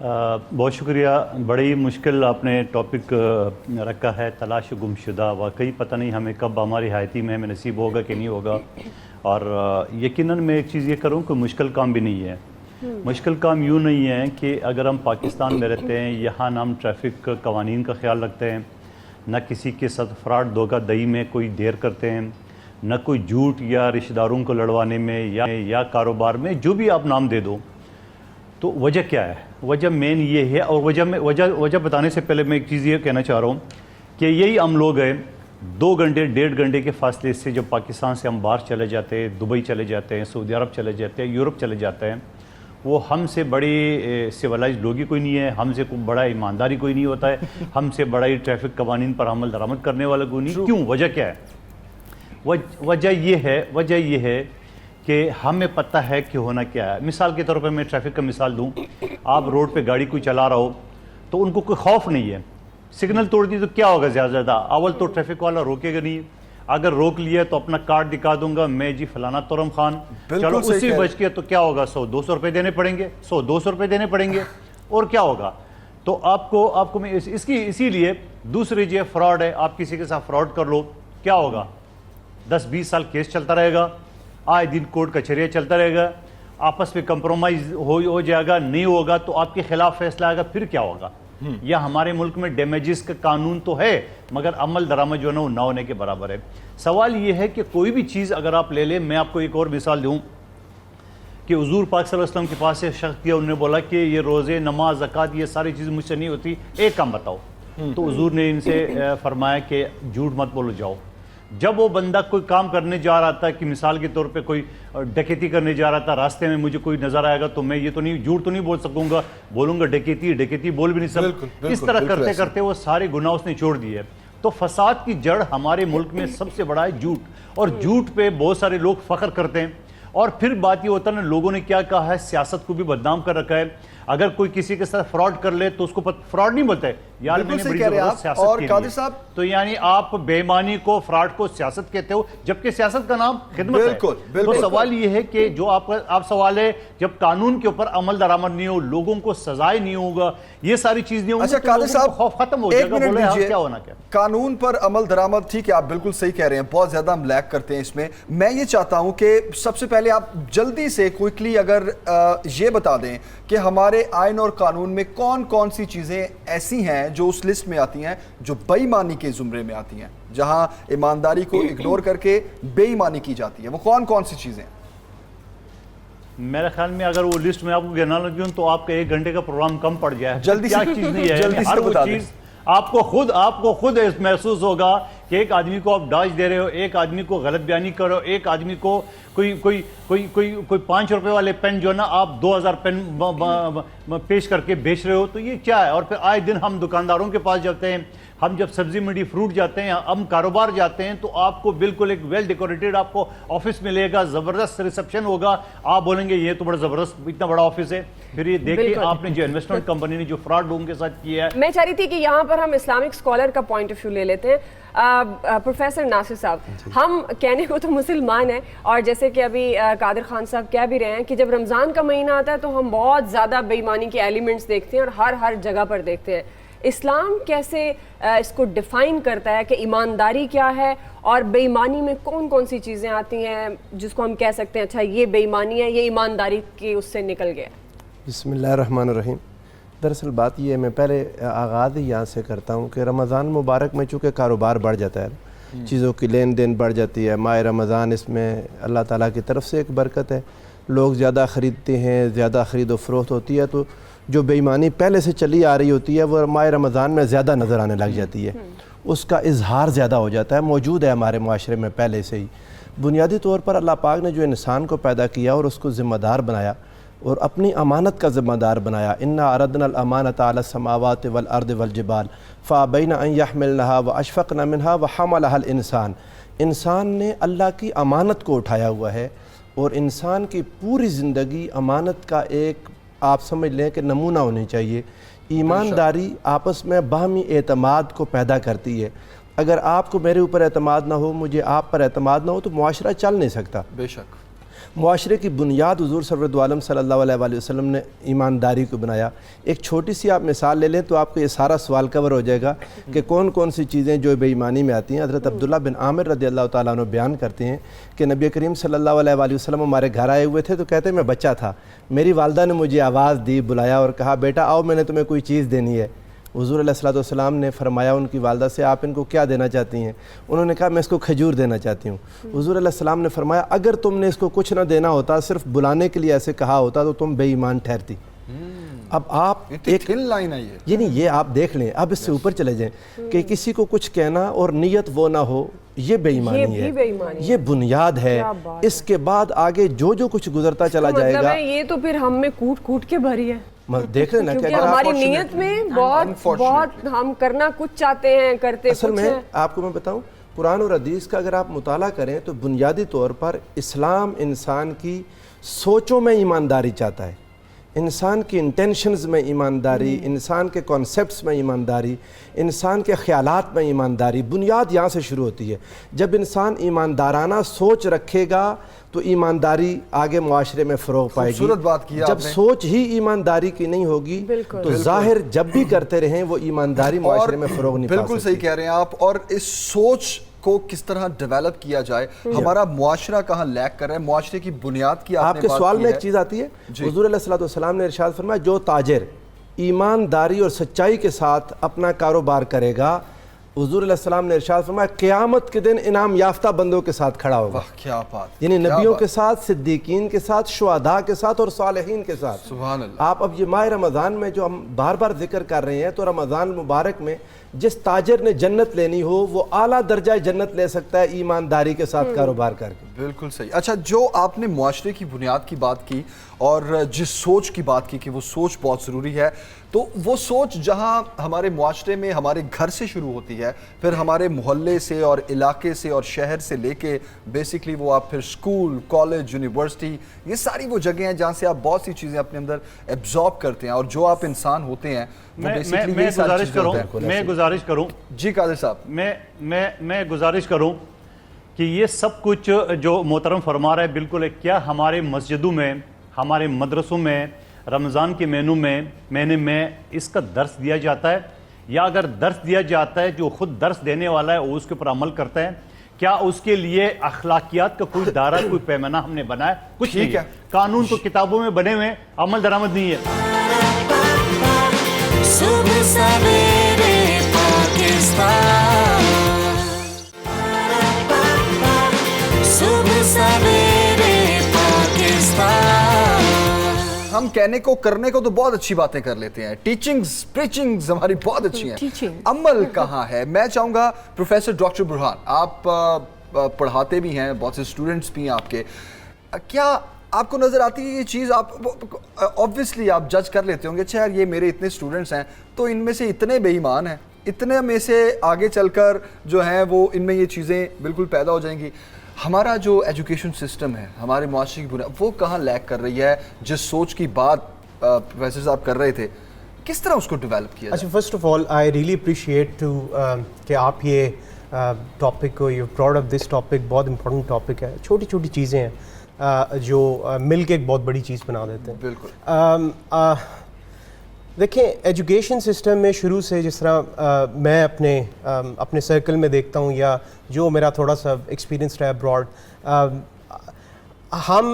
बहुत शुक्रिया, बड़ी मुश्किल आपने टॉपिक रखा है, तलाश गुमशुदा। वाकई पता नहीं हमें कब हमारी हयाती में हमें नसीब होगा कि नहीं होगा। और यकीनन मैं एक चीज़ ये करूँ कि मुश्किल काम भी नहीं है। मुश्किल काम यूँ नहीं है कि अगर हम पाकिस्तान में रहते हैं, यहाँ ना हम ट्रैफिक कवानीन का ख्याल रखते हैं, न किसी के साथ फ्रॉड धोखा दही में कोई देर करते हैं, न कोई झूठ या रिश्तेदारों को लड़वाने में या कारोबार में, जो भी आप नाम दे दो। तो वजह क्या है? वजह मेन ये है, और वजह बताने से पहले मैं एक चीज़ ये कहना चाह रहा हूँ कि यही हम लोग हैं 2 घंटे 1.5 घंटे के फासले से जब पाकिस्तान से हम बाहर चले जाते हैं, दुबई चले जाते हैं, सऊदी अरब चले जाते हैं, यूरोप चले जाते हैं, वो हमसे बड़ी सिविलाइज लोग ही कोई नहीं है, हमसे कोई बड़ा ईमानदारी कोई नहीं होता है, हमसे बड़ा ही ट्रैफिक कवानीन पर अमल दरामद करने वाला कोई नहीं। क्यों? वजह क्या है? वजह ये है कि हमें पता है कि होना क्या है। मिसाल के तौर पर मैं ट्रैफिक का मिसाल दूं, आप रोड पे गाड़ी कोई चला रहा हो तो उनको कोई खौफ नहीं है, सिग्नल तोड़ दी तो क्या होगा? ज़्यादा अव्वल तो ट्रैफिक वाला रोकेगा नहीं, अगर रोक लिया तो अपना कार्ड दिखा दूंगा, मैं जी फलाना तुरम खान, चलो उससे बच के तो क्या होगा? 100-200 रुपये देने पड़ेंगे, 100-200 रुपये देने पड़ेंगे, और क्या होगा? तो आपको मैं इसीलिए दूसरी जो फ्रॉड है, आप किसी के साथ फ्रॉड कर लो, क्या होगा? 10-20 साल केस चलता रहेगा, आए दिन कोर्ट कचहरियाँ चलता रहेगा, आपस में कंप्रोमाइज हो जाएगा, नहीं होगा तो आपके खिलाफ फैसला आएगा, फिर क्या होगा? या हमारे मुल्क में डैमेजेस का कानून तो है मगर अमल दरामद जो है ना वो ना होने के बराबर है। सवाल ये है कि कोई भी चीज़ अगर आप ले लें, मैं आपको एक और मिसाल दूं कि हुजूर पाक सल्लल्लाहु अलैहि वसल्लम के पास से शख्स किया, उन्होंने बोला कि ये रोज़े, नमाज, ज़कात, ये सारी चीज़ें मुझसे नहीं होती, एक काम बताओ। तो हुजूर ने इनसे फरमाया कि झूठ मत बोलो, जाओ। जब वो बंदा कोई काम करने जा रहा था, कि मिसाल के तौर पे कोई डकैती करने जा रहा था, रास्ते में मुझे कोई नजर आएगा तो मैं ये तो नहीं, झूठ तो नहीं बोल सकूंगा, बोलूंगा डकैती बोल भी नहीं सकता। इस तरह करते करते वो सारे गुनाह उसने छोड़ दिए। तो फसाद की जड़ हमारे मुल्क में सबसे बड़ा है झूठ, और झूठ पे बहुत सारे लोग फख्र करते हैं। और फिर बात ये होता है ना, लोगों ने क्या कहा है, सियासत को भी बदनाम कर रखा है। अगर कोई किसी के साथ फ्रॉड कर ले तो उसको फ्रॉड नहीं बोलते यार, मैंने बड़ी जबरदस्त सियासत की है। तो यानी आप बेईमानी को, फ्रॉड को सियासत कहते हो, जबकि सियासत का नाम खिदमत है। तो सवाल ये है कि जो आप सवाल है, जब कानून के ऊपर अमल दरामद नहीं हो, लोगों को सजाए नहीं होगा, ये सारी चीज नहीं होगी,
अच्छा कादिर साहब,
खौफ खत्म हो जाएगा। बोले क्या होना क्या?
कानून पर अमल दरामद, ठीक है, आप बिल्कुल सही कह रहे हैं, बहुत ज्यादा हम लैग करते हैं इसमें। मैं ये चाहता हूं कि सबसे पहले आप जल्दी से क्विकली अगर ये बता दें कि हमारे आइन और कानून में कौन कौन सी चीजें ऐसी हैं जो उस लिस्ट में आती हैं जो बेईमानी के जुमरे में आती हैं, जहां ईमानदारी को इग्नोर करके बेईमानी की जाती है, वो कौन कौन सी चीजें?
मेरे ख्याल में अगर वो लिस्ट में आपको गिनना लगी तो आपका 1 घंटे का प्रोग्राम कम पड़ जाए।
जल्दी
क्या
से
चीज नहीं है,
जल्दी
हर
से
वो
बता
चीज आपको खुद महसूस होगा कि एक आदमी को आप डाज दे रहे हो, एक आदमी को गलत बयानी कर रहे हो, एक आदमी को कोई 5 रुपए वाले पेन जो है ना आप 2000 पेन पेश करके बेच रहे हो, तो ये क्या है? और फिर आए दिन हम दुकानदारों के पास जाते हैं, ہم جب سبزی منڈی فروٹ جاتے ہیں ہم کاروبار جاتے ہیں تو آپ کو بالکل ایک ویل ڈیکوریٹڈ آپ کو آفس ملے گا, زبردست ریسپشن ہوگا, آپ بولیں گے یہ تو بڑا زبردست اتنا بڑا آفس ہے. پھر یہ دیکھیں آپ نے جو انویسٹمنٹ کمپنی نے جو فراڈ لوگوں کے ساتھ کیا ہے.
میں چاہ رہی تھی کہ یہاں پر ہم اسلامک اسکالر کا پوائنٹ آف ویو لے لیتے ہیں. پروفیسر ناصر صاحب, ہم کہنے کو تو مسلمان ہیں اور جیسے کہ ابھی قادر خان صاحب کہہ بھی رہے ہیں کہ جب رمضان کا مہینہ آتا ہے تو ہم بہت زیادہ بے ایمانی کے ایلیمنٹس دیکھتے ہیں اور ہر جگہ پر دیکھتے ہیں. اسلام کیسے اس کو ڈیفائن کرتا ہے کہ ایمانداری کیا ہے اور بے ایمانی میں کون کون سی چیزیں آتی ہیں جس کو ہم کہہ سکتے ہیں اچھا یہ بے ایمانی ہے, یہ ایمانداری کی اس سے نکل گیا؟
بسم اللہ الرحمن الرحیم. دراصل بات یہ ہے, میں پہلے آغاز ہی یہاں سے کرتا ہوں کہ رمضان مبارک میں چونکہ کاروبار بڑھ جاتا ہے, چیزوں کی لین دین بڑھ جاتی ہے. ماہ رمضان اس میں اللہ تعالیٰ کی طرف سے ایک برکت ہے, لوگ زیادہ خریدتے ہیں, زیادہ خرید و فروخت ہوتی ہے, تو جو بے ایمانی پہلے سے چلی آ رہی ہوتی ہے وہ ماہ رمضان میں زیادہ نظر آنے لگ جاتی ہے, اس کا اظہار زیادہ ہو جاتا ہے. موجود ہے ہمارے معاشرے میں پہلے سے ہی. بنیادی طور پر اللہ پاک نے جو انسان کو پیدا کیا اور اس کو ذمہ دار بنایا اور اپنی امانت کا ذمہ دار بنایا, انا عرضنا الامانۃ علی السماوات والارض والجبال فابین ان یحملنها واشفقن منها وحملها الانسان. انسان نے اللہ کی امانت کو اٹھایا ہوا ہے اور انسان کی پوری زندگی امانت کا ایک آپ سمجھ لیں کہ نمونہ ہونی چاہیے. ایمانداری آپس میں باہمی اعتماد کو پیدا کرتی ہے. اگر آپ کو میرے اوپر اعتماد نہ ہو, مجھے آپ پر اعتماد نہ ہو, تو معاشرہ چل نہیں سکتا.
بے شک
معاشرے کی بنیاد حضور سرورت عالم صلی اللہ علیہ وآلہ وسلم نے ایمانداری کو بنایا. ایک چھوٹی سی آپ مثال لے لیں تو آپ کو یہ سارا سوال کور ہو جائے گا کہ کون کون سی چیزیں جو بے ایمانی میں آتی ہیں. حضرت عبداللہ بن عامر رضی اللہ تعالیٰ عنہ بیان کرتے ہیں کہ نبی کریم صلی اللہ علیہ وآلہ وسلم ہمارے گھر آئے ہوئے تھے, تو کہتے ہیں میں بچہ تھا, میری والدہ نے مجھے آواز دی, بلایا اور کہا بیٹا آؤ میں نے تمہیں کوئی چیز دینی ہے. حضور علیہ الصلوۃ والسلام نے فرمایا ان کی والدہ سے آپ ان کو کیا دینا چاہتی ہیں؟ انہوں نے کہا میں اس کو کھجور دینا چاہتی ہوں. حضور علیہ السلام نے فرمایا اگر تم نے اس کو کچھ نہ دینا ہوتا, صرف بلانے کے لیے ایسے کہا ہوتا, تو تم بے ایمان ٹھہرتی. اب آپ ایک
تھن لائن ہے
یہ آپ دیکھ لیں, اب اس سے اوپر چلے جائیں کہ کسی کو کچھ کہنا اور نیت وہ نہ ہو, یہ بے ایمانی ہے, یہ بنیاد ہے. اس کے بعد آگے جو کچھ گزرتا چلا جائے گا,
یہ تو پھر ہم میں کوٹ کے بھری ہے.
دیکھ لینا کہ
ہماری نیت میں بہت ہم کرنا کچھ چاہتے ہیں, کرتے
اصل میں آپ کو میں بتاؤں, قرآن اور حدیث کا اگر آپ مطالعہ کریں تو بنیادی طور پر اسلام انسان کی سوچوں میں ایمانداری چاہتا ہے, انسان کی انٹینشنز میں ایمانداری, انسان کے کانسیپٹس میں ایمانداری, انسان کے خیالات میں ایمانداری. بنیاد یہاں سے شروع ہوتی ہے. جب انسان ایماندارانہ سوچ رکھے گا تو ایمانداری آگے معاشرے میں فروغ پائے گی. جب سوچ ہی ایمانداری کی نہیں ہوگی تو ظاہر جب بھی کرتے رہیں وہ ایمانداری معاشرے میں فروغ نہیں پا سکتی.
بالکل صحیح کہہ رہے ہیں آپ. اور اس سوچ کو کس طرح ڈیولپ کیا جائے, ہمارا معاشرہ کہاں لیک کر رہا ہے, معاشرے کی بنیاد کی
آپ کے سوال میں ایک چیز آتی ہے. حضور علیہ الصلوۃ والسلام نے ارشاد فرمایا جو تاجر ایمانداری اور سچائی کے ساتھ اپنا کاروبار کرے گا, حضور علیہ السلام نے ارشاد فرمایا قیامت کے دن انعام یافتہ بندوں کے ساتھ کھڑا ہوگا.
کیا بات,
یعنی نبیوں کے ساتھ, صدیقین کے ساتھ, شہداء کے ساتھ اور صالحین کے ساتھ.
سبحان اللہ.
آپ اب یہ ماہ رمضان میں جو ہم بار بار ذکر کر رہے ہیں, تو رمضان مبارک میں جس تاجر نے جنت لینی ہو وہ اعلیٰ درجہ جنت لے سکتا ہے ایمانداری کے ساتھ کاروبار کر کے.
بالکل صحیح. اچھا, جو آپ نے معاشرے کی بنیاد کی بات کی اور جس سوچ کی بات کی کہ وہ سوچ بہت ضروری ہے, تو وہ سوچ جہاں ہمارے معاشرے میں ہمارے گھر سے شروع ہوتی ہے, پھر ہمارے محلے سے اور علاقے سے اور شہر سے لے کے بیسکلی وہ آپ پھر اسکول, کالج, یونیورسٹی, یہ ساری وہ جگہیں ہیں جہاں سے آپ بہت سی چیزیں اپنے اندر ایبزارب کرتے ہیں, اور جو آپ انسان ہوتے ہیں
میں گزارش کروں
جی قادر صاحب,
میں گزارش کروں کہ یہ سب کچھ جو محترم فرما رہا ہے بالکل ہے. کیا ہمارے مسجدوں میں, ہمارے مدرسوں میں رمضان کے مہینے میں اس کا درس دیا جاتا ہے؟ یا اگر درس دیا جاتا ہے, جو خود درس دینے والا ہے وہ اس کے اوپر عمل کرتا ہے, کیا اس کے لیے اخلاقیات کا کوئی دائرہ, کوئی پیمانہ ہم نے بنایا؟ کچھ نہیں ہے. قانون تو کتابوں میں بنے ہوئے, عمل درآمد نہیں ہے.
صبح سویرے پاکستان, صبح سویرے پاکستان.
ہم کہنے کو کرنے کو تو بہت اچھی باتیں کر لیتے ہیں, ٹیچنگز پریچنگز ہماری بہت اچھی ہیں, عمل کہاں ہے؟ میں چاہوں گا پروفیسر ڈاکٹر برہان, آپ پڑھاتے بھی ہیں, بہت سے اسٹوڈنٹس بھی ہیں آپ کے, کیا آپ کو نظر آتی ہے یہ چیز؟ آپ آبویسلی آپ جج کر لیتے ہوں گے, اچھا یار یہ میرے اتنے اسٹوڈنٹس ہیں تو ان میں سے اتنے بے ایمان ہیں, اتنے میں سے آگے چل کر جو ہیں وہ ان میں یہ چیزیں بالکل پیدا ہو جائیں گی. ہمارا جو ایجوکیشن سسٹم ہے, ہمارے معاشرے کی بنیاد, وہ کہاں لیک کر رہی ہے؟ جس سوچ کی بات پروفیسر صاحب کر رہے تھے, کس طرح اس کو ڈیولپ کیا
اچھا, first of all I really appreciate to کہ آپ یہ ٹاپک کو, you brought up this topic, بہت امپورٹنٹ ٹاپک ہے. چھوٹی چھوٹی چیزیں ہیں جو مل کے ایک بہت بڑی چیز بنا دیتے ہیں.
بالکل.
دیکھیں ایجوکیشن سسٹم میں شروع سے جس طرح میں اپنے سرکل میں دیکھتا ہوں یا جو میرا تھوڑا سا ایکسپیرینس رہا ابراڈ, ہم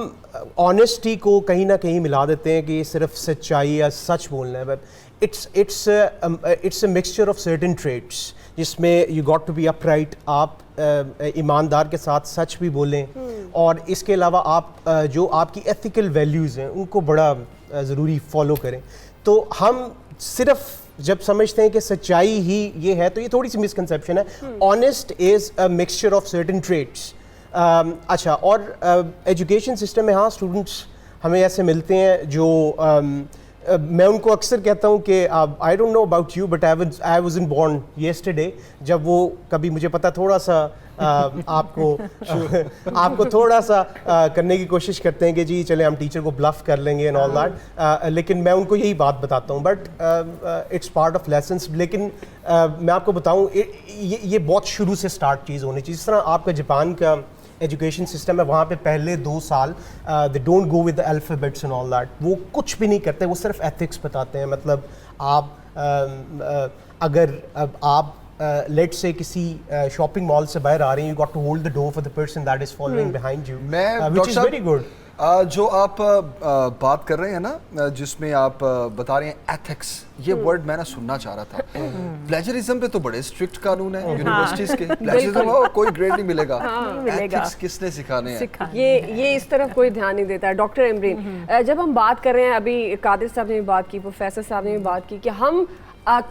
آنیسٹی کو کہیں نہ کہیں ملا دیتے ہیں کہ یہ صرف سچائی یا سچ بولنا ہے. But it's a mixture of certain traits جس میں you got to be upright, آپ ایماندار کے ساتھ سچ بھی بولیں, اور اس کے علاوہ آپ جو آپ کی ایتھیکل ویلیوز ہیں ان کو بڑا ضروری فالو کریں. تو ہم صرف جب سمجھتے ہیں کہ سچائی ہی یہ ہے تو یہ تھوڑی سی مسکنسیپشن ہے. Honest is a mixture of certain traits. اچھا, اور ایجوکیشن سسٹم میں ہاں اسٹوڈنٹس ہمیں ایسے ملتے ہیں جو میں ان کو اکثر کہتا ہوں کہ I don't know about you but I wasn't born yesterday, جب وہ کبھی مجھے پتا تھوڑا سا آپ کو تھوڑا سا کرنے کی کوشش کرتے ہیں کہ جی چلے ہم ٹیچر کو بلف کر لیں گے اینڈ آل دیٹ, لیکن میں ان کو یہی بات بتاتا ہوں, but it's part of lessons. لیکن میں آپ کو بتاؤں یہ بہت شروع سے اسٹارٹ چیز ہونی چاہیے. جس طرح آپ کا جاپان کا ایجوکیشن سسٹم ہے, وہاں پہ پہلے 2 سال they don't go with the alphabets and all that, وہ کچھ بھی نہیں کرتے, وہ صرف ایتھکس بتاتے ہیں. مطلب آپ اگر آپ لیٹ سے کسی شاپنگ مال سے باہر آ رہے ہیں, you got to hold the door for the person that is following behind you, which is very good.
جو آپ بات کر رہے ہیں نا, جس میں آپ بتا رہے ہیں ایتھکس, یہ ورڈ میں نے سننا چاہ رہا تھا. پلیجرزم پہ تو بڑے اسٹرکٹ قانون ہیں یونیورسٹیز کے, پلیجرزم ہو کوئی گریڈ نہیں ملے گا. ایتھکس کس نے سکھانے ہیں؟
یہ اس طرف کوئی دھیان نہیں دیتا ہے. ڈاکٹر عمرین, جب ہم بات کر رہے ہیں, ابھی قادر صاحب نے بھی بات کی, پروفیسر صاحب نے بھی بات کی کہ ہم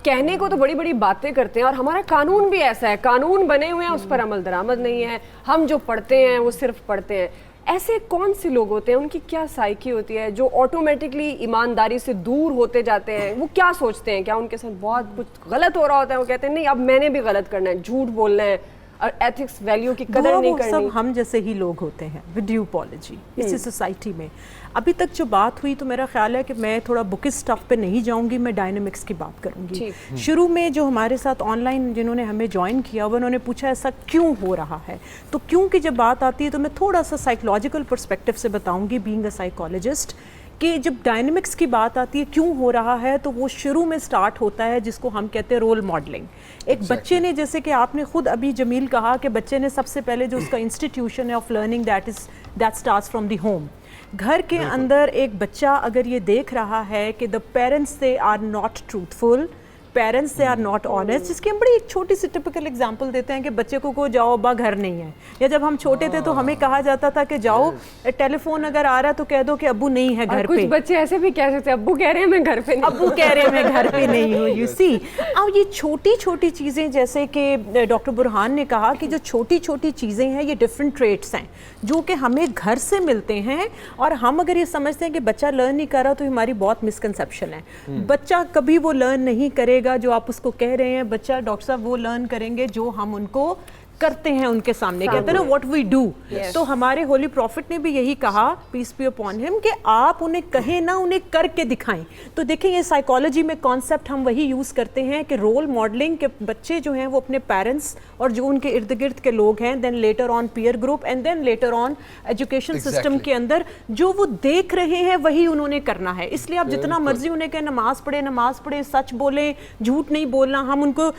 کہنے کو تو بڑی بڑی باتیں کرتے ہیں اور ہمارا قانون بھی ایسا ہے, قانون بنے ہوئے ہیں, اس پر عمل درآمد نہیں ہے, ہم جو پڑھتے ہیں وہ صرف پڑھتے ہیں. ایسے کون سے لوگ ہوتے ہیں, ان کی کیا سائیکی ہوتی ہے جو آٹومیٹکلی ایمانداری سے دور ہوتے جاتے ہیں؟ وہ کیا سوچتے ہیں, کیا ان کے ساتھ بہت کچھ غلط ہو رہا ہوتا ہے, وہ کہتے ہیں نہیں اب میں نے بھی غلط کرنا ہے, جھوٹ بولنا ہے, اور ایتھکس ویلیو کی قدر نہیں کرنی؟
سب ہم جیسے ہی لوگ ہوتے ہیں ود ڈیو اپالوجی اسی سوسائٹی میں. ابھی تک جو بات ہوئی تو میرا خیال ہے کہ میں تھوڑا بک اسٹف پہ نہیں جاؤں گی, میں ڈائنامکس کی بات کروں گی. شروع میں جو ہمارے ساتھ آن لائن جنہوں نے ہمیں جوائن کیا ہوا, انہوں نے پوچھا ایسا کیوں ہو رہا ہے. تو کیوں کی جب بات آتی ہے تو میں تھوڑا سا سائیکولوجیکل پرسپیکٹو سے بتاؤں گی, بینگ اے سائیکالوجسٹ, کہ جب ڈائنامکس کی بات آتی ہے کیوں ہو رہا ہے, تو وہ شروع میں سٹارٹ ہوتا ہے جس کو ہم کہتے ہیں رول ماڈلنگ. ایک بچے نے, جیسے کہ آپ نے خود ابھی جمیل کہا کہ بچے نے سب سے پہلے جو اس کا انسٹیٹیوشن ہے of learning that starts from the home. گھر کے اندر ایک بچہ اگر یہ دیکھ رہا ہے کہ the parents they are not truthful, parents they are not honest, جس کی ہم بڑی ایک چھوٹی سی ٹپیکل اگزامپل دیتے ہیں کہ بچے کو جاؤ ابا گھر نہیں ہے, یا جب ہم چھوٹے تھے تو ہمیں کہا جاتا تھا کہ جاؤ ٹیلی فون اگر آ رہا ہے تو کہہ دو کہ ابو نہیں ہے گھر پہ.
کچھ بچے ایسے بھی کہہ سکتے ہیں ابو کہہ رہے ہیں میں گھر پہ نہیں,
ابو کہہ رہے ہیں میں گھر پہ نہیں ہوں. یو سی, اب یہ چھوٹی چھوٹی چیزیں, جیسے کہ ڈاکٹر برہان نے کہا کہ جو چھوٹی چھوٹی چیزیں ہیں یہ ڈفرینٹ ٹریٹس ہیں جو کہ ہمیں گھر سے ملتے ہیں, اور ہم اگر یہ سمجھتے ہیں کہ بچہ لرن نہیں کر رہا تو ہماری بہت مسکنسیپشن ہے. بچہ کبھی وہ لرن نہیں کرے گا جو آپ اس کو کہہ رہے ہیں, بچہ ڈاکٹر صاحب وہ لرن کریں گے جو ہم ان کو کرتے ہیں ان کے سامنے, کہتے ہیں نا واٹ وی ڈو. تو ہمارے ہولی پروفٹ نے بھی یہی کہا, پیس بی اپون ہم, کہ آپ انہیں کہیں نہ انہیں کر کے دکھائیں. تو دیکھیں یہ سائیکالوجی میں کانسیپٹ ہم وہی یوز کرتے ہیں کہ رول ماڈلنگ, کے بچے جو ہیں وہ اپنے پیرنٹس اور جو ان کے ارد گرد کے لوگ ہیں, then later on peer group, and then later on education system کے اندر جو وہ دیکھ رہے ہیں وہی انہوں نے کرنا ہے. اس لیے آپ جتنا مرضی انہیں کہ نماز پڑھیں, سچ بولیں, جھوٹ نہیں بولنا, ہم ان کو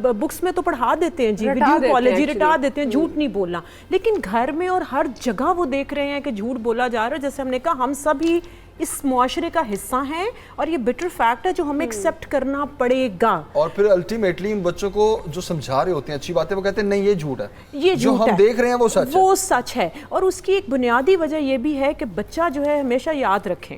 بکس میں تو پڑھا دیتے ہیں جی, ویڈیو اپالوجی رٹا دیتے ہیں, جھوٹ نہیں بولنا, لیکن گھر میں اور ہر جگہ وہ دیکھ رہے ہیں کہ جھوٹ بولا جا رہا ہے. جیسے ہم نے کہا ہم سب ہی اس معاشرے کا حصہ ہیں اور یہ بٹر فیکٹ ہے جو ہمیں ایکسیپٹ کرنا پڑے گا.
اور پھر الٹیمیٹلی ان بچوں کو جو سمجھا رہے ہوتے ہیں اچھی باتیں, وہ کہتے ہیں نہیں یہ جھوٹ ہے,
یہ
جو ہم دیکھ رہے ہیں وہ
سچ ہے. اور اس کی ایک بنیادی وجہ یہ بھی ہے کہ بچہ جو ہے ہمیشہ یاد رکھیں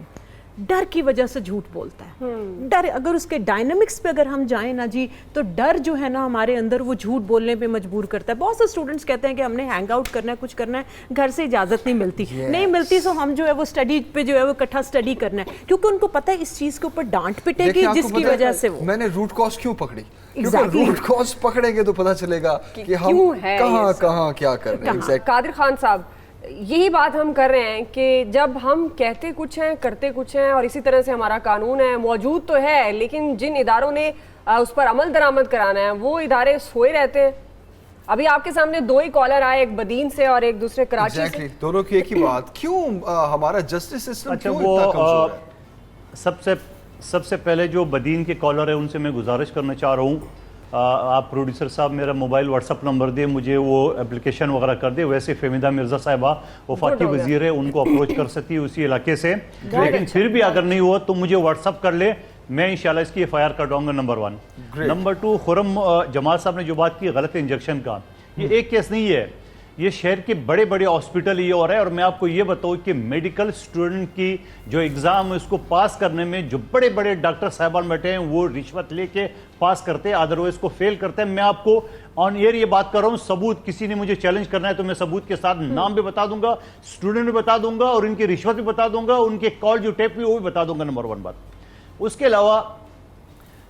ڈر کی وجہ سے جھوٹ بولتا ہے. ڈر, اگر اس کے ڈائنامکس پہ اگر ہم جائیں نا جی, تو ڈر جو ہے نا ہمارے اندر وہ جھوٹ بولنے پہ مجبور کرتا ہے. بہت سے اسٹوڈنٹس کہتے ہیں کہ ہم نے ہینگ آؤٹ کرنا ہے, کچھ کرنا ہے, گھر سے اجازت نہیں ملتی, نہیں ملتی, سو ہم جو ہے وہ اسٹڈی پہ جو ہے وہ اکٹھا اسٹڈی کرنا ہے, کیونکہ ان کو پتہ ہے اس چیز کے اوپر ڈانٹ پٹے گی جس کی وجہ سے وہ.
میں نے روٹ کاز کیوں پکڑی, क्योंकि रूट कॉज पकड़ेंगे तो पता चलेगा कि हम कहाँ कहाँ क्या कर रहे हैं।
कादिर खान साहब, यही बात हम कर रहे हैं कि जब हम कहते कुछ हैं करते कुछ हैं, और इसी तरह से हमारा कानून है मौजूद तो है, लेकिन जिन इदारों ने उस पर अमल दरामद कराना है वो इदारे सोए रहते हैं। अभी आपके सामने दो ही कॉलर आए, एक बदीन से और एक दूसरे कराची से।
दोनों की एक ही बात, क्यों हमारा जस्टिस सिस्टम
अच्छा,
क्यों इतना कमजोर है?
सबसे पहले जो बदीन के कॉलर है उनसे मैं गुजारिश करना चाह रहा हूँ, आप प्रोड्यूसर साहब मेरा मोबाइल व्हाट्सअप नंबर दे, मुझे वो एप्लीकेशन वगैरह कर दे। वैसे फेमिदा मिर्ज़ा साहिबा वफाकी वजीर है, उनको अप्रोच कर सकती है उसी इलाके से, लेकिन फिर भी अगर नहीं हुआ तो मुझे व्हाट्सअप कर ले, मैं इंशाल्लाह इसकी FIR कटवाऊंगा। नंबर 1। नंबर 2, खुरम जमाल साहब ने जो बात की गलत इंजेक्शन का, ये एक केस नहीं है, ये शहर के बड़े बड़े हॉस्पिटल ये हो रहा है। और मैं आपको ये बताऊँ कि मेडिकल स्टूडेंट की जो एग्ज़ाम है उसको पास करने में जो बड़े बड़े डॉक्टर साहबान बैठे हैं वो रिश्वत लेके पास करते हैं, अदरवाइज को फेल करते हैं। मैं आपको ऑन एयर ये बात कर रहा हूँ, सबूत किसी ने मुझे चैलेंज करना है तो मैं सबूत के साथ नाम भी बता दूंगा, स्टूडेंट भी बता दूंगा, और उनकी रिश्वत भी बता दूंगा, उनके कॉल जो टेप भी वो भी बता दूंगा। नंबर 1 बात। उसके अलावा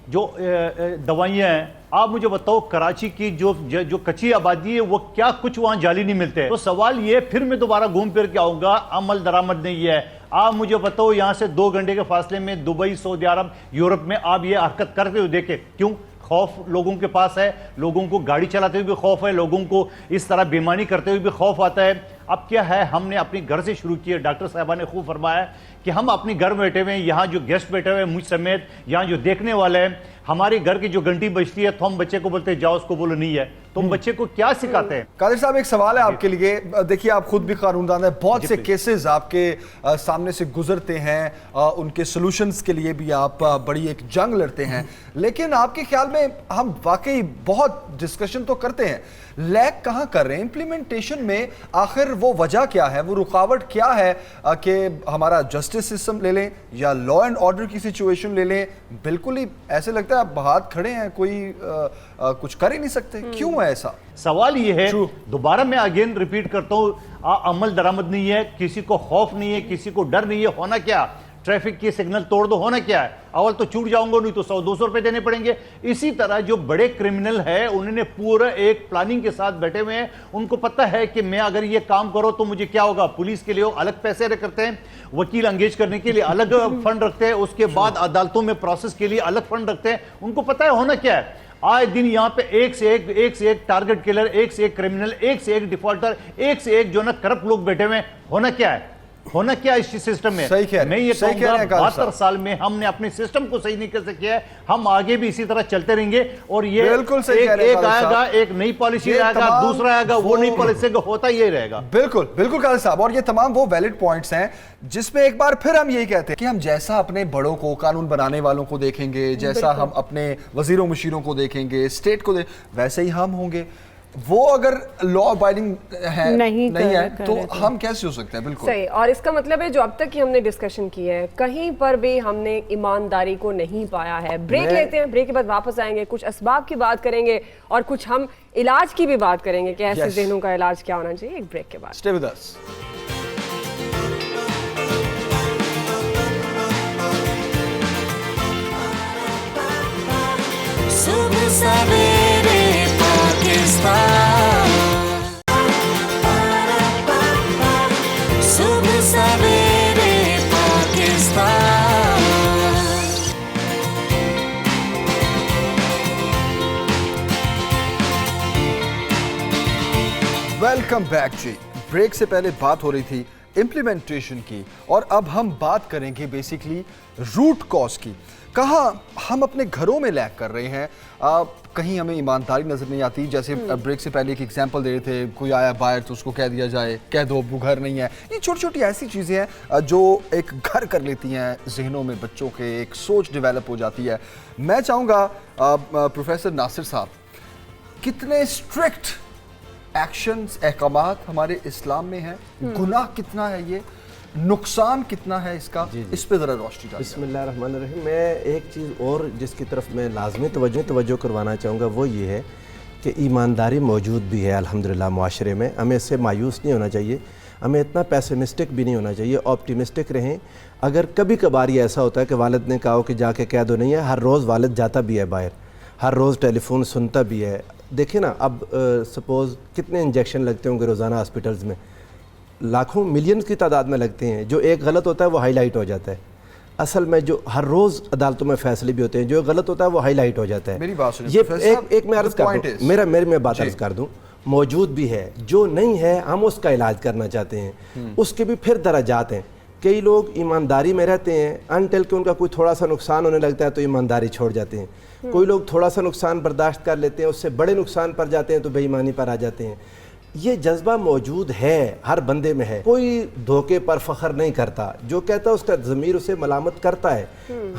जो दवाइयाँ हैं, आप मुझे बताओ कराची की जो कच्ची आबादी है वो क्या कुछ वहाँ जाली नहीं मिलते। तो सवाल ये, फिर मैं दोबारा घूम फिर के आऊँगा, अमल दरामद नहीं है। आप मुझे बताओ यहाँ से 2 घंटे के फासले में दुबई, सऊदी अरब, यूरोप में आप ये हरकत करते हुए देखे, क्यों? खौफ लोगों के पास है, लोगों को गाड़ी चलाते हुए भी खौफ है, लोगों को इस तरह बेईमानी करते हुए भी खौफ आता है। अब क्या है, हमने अपने घर से शुरू किया। डॉक्टर साहबा ने खूब फरमाया कि हम अपने घर में बैठे हुए हैं, यहाँ जो गेस्ट बैठे हुए हैं मुझ समेत, यहाँ जो देखने वाले हैं, हमारे घर की जो घंटी बजती है तो हम बच्चे को बोलते हैं जाओ, उसको बोलो नहीं है। तुम बच्चे को क्या सिखाते हैं?
कादिर साहब, एक सवाल है आपके लिए। देखिए, आप खुद भी कानूनदान है, बहुत से केसेस आपके सामने से गुजरते हैं, उनके सॉल्यूशंस के लिए भी आप बड़ी एक जंग लड़ते हैं, लेकिन आपके ख्याल में हम वाकई बहुत डिस्कशन तो करते हैं, लैग कहाँ कर रहे हैं इम्प्लीमेंटेशन में? आखिर वो वजह क्या है, वो रुकावट क्या है कि हमारा जस्टिस सिस्टम ले लें या लॉ एंड ऑर्डर की सिचुएशन ले लें, बिल्कुल ही ऐसे लगता है आप हाथ खड़े हैं, कोई कुछ कर ही नहीं सकते। क्यों है ऐसा?
सवाल ये है, दोबारा मैं अगेन रिपीट करता हूँ, अमल दरामद नहीं है, किसी को खौफ नहीं है, किसी को डर नहीं है। होना क्या? ट्रैफिक की सिग्नल तोड़ दो, होना क्या है? अवल तो छूट जाऊंगा, नहीं तो 100-200 रुपए देने पड़ेंगे। इसी तरह जो बड़े क्रिमिनल है उन्होंने पूरा एक प्लानिंग के साथ बैठे हुए हैं, उनको पता है कि मैं अगर ये काम करो तो मुझे क्या होगा। पुलिस के लिए अलग पैसे रखते हैं, वकील एंगेज करने के लिए अलग फंड रखते हैं, उसके बाद अदालतों में प्रोसेस के लिए अलग फंड रखते हैं। उनको पता है होना क्या है। आए दिन यहाँ पे एक से एक टारगेट किलर, एक से एक क्रिमिनल, एक से एक डिफॉल्टर, एक से एक जो ना करप्ट लोग बैठे हुए हैं। होना क्या है? होना क्या इस सिस्टम में?
सही कह रहे हैं,
मैं ये कहूंगा 72 साल में हमने अपने सिस्टम को सही नहीं कर सके है, हम आगे भी इसी तरह चलते रहेंगे। और ये
बिल्कुल सही
एक आएगा, एक नई पॉलिसी आएगा, दूसरा आएगा, वो नई पॉलिसी का होता ही रहेगा।
बिल्कुल बिल्कुल कादिर साहब, और ये तमाम वो वैलिड पॉइंट्स हैं जिसमें एक बार फिर हम यही कहते हैं कि हम जैसा अपने बड़ों को, कानून बनाने वालों को देखेंगे, जैसा हम अपने वजीरों मुशीरों को देखेंगे, स्टेट को वैसे ही हम होंगे। वो अगर लॉ अबाइडिंग है नहीं है तो हम कैसे हो सकते हैं? बिल्कुल
सही। और इसका मतलब है जो अब तक की हमने डिस्कशन की है, कहीं पर भी हमने ईमानदारी को नहीं पाया है। ब्रेक लेते हैं, ब्रेक के बाद वापस आएंगे, कुछ असबाब की बात करेंगे और कुछ हम इलाज की भी बात करेंगे कि ऐसे ज़हनों का इलाज क्या होना चाहिए। एक ब्रेक के बाद
स्टे विद अस।
सुबह सवेरे पाकिस्तान, सुबह सवेरे पाकिस्तान।
वेलकम बैक जी। ब्रेक से पहले बात हो रही थी इम्प्लीमेंटेशन की, और अब हम बात करेंगे बेसिकली रूट कॉज की। कहाँ हम अपने घरों में लैग कर रहे हैं, कहीं हमें ईमानदारी नज़र नहीं आती। जैसे ब्रेक से पहले एक एग्जांपल दे रहे थे, कोई आया बाहर तो उसको कह दिया जाए, कह दो वो घर नहीं है। ये छोटी छोटी ऐसी चीज़ें हैं जो एक घर कर लेती हैं जहनों में, बच्चों के एक सोच डेवलप हो जाती है। मैं चाहूँगा प्रोफेसर नासिर साहब, कितने स्ट्रिक्ट एक्शंस, अहकामात हमारे इस्लाम में हैं, गुनाह कितना है, ये नुकसान कितना है इसका, इस पे ज़रा रोशनी डालिए।
बिस्मिल्लाहिर्रहमानिर्रहीम। मैं एक चीज़ और जिसकी तरफ मैं लाजमी तवज्जो करवाना चाहूँगा वो ये है कि ईमानदारी मौजूद भी है अल्हम्दुलिल्लाह माशरे में। हमें इससे मायूस नहीं होना चाहिए, हमें इतना पेसिमिस्टिक भी नहीं होना चाहिए, ऑप्टिमिस्टिक रहें। अगर कभी कभार ये ऐसा होता है कि वालिद ने कहा कि जाके कह दो, नहीं है, हर रोज़ वालिद जाता भी है बाहर, ہر روز ٹیلی فون سنتا بھی ہے. دیکھیں نا اب سپوز کتنے انجیکشن لگتے ہوں گے روزانہ ہاسپٹلز میں, لاکھوں ملینز کی تعداد میں لگتے ہیں. جو ایک غلط ہوتا ہے وہ ہائی لائٹ ہو جاتا ہے. اصل میں جو ہر روز عدالتوں میں فیصلے بھی ہوتے ہیں, جو غلط ہوتا ہے وہ ہائی لائٹ ہو جاتا ہے.
میری بات سنیں
یہ ایک میں عرض کر دوں, میں بات عرض کر دوں, موجود بھی ہے, جو نہیں ہے ہم اس کا علاج کرنا چاہتے ہیں. اس کے بھی پھر درجات ہیں. کئی لوگ ایمانداری میں رہتے ہیں انٹل کہ ان کا کوئی تھوڑا سا نقصان ہونے لگتا ہے تو ایمانداری چھوڑ جاتے ہیں. کوئی لوگ تھوڑا سا نقصان برداشت کر لیتے ہیں, اس سے بڑے نقصان پر جاتے ہیں تو بے ایمانی پر آ جاتے ہیں. یہ جذبہ موجود ہے, ہر بندے میں ہے. کوئی دھوکے پر فخر نہیں کرتا, جو کہتا ہے اس کا ضمیر اسے ملامت کرتا ہے.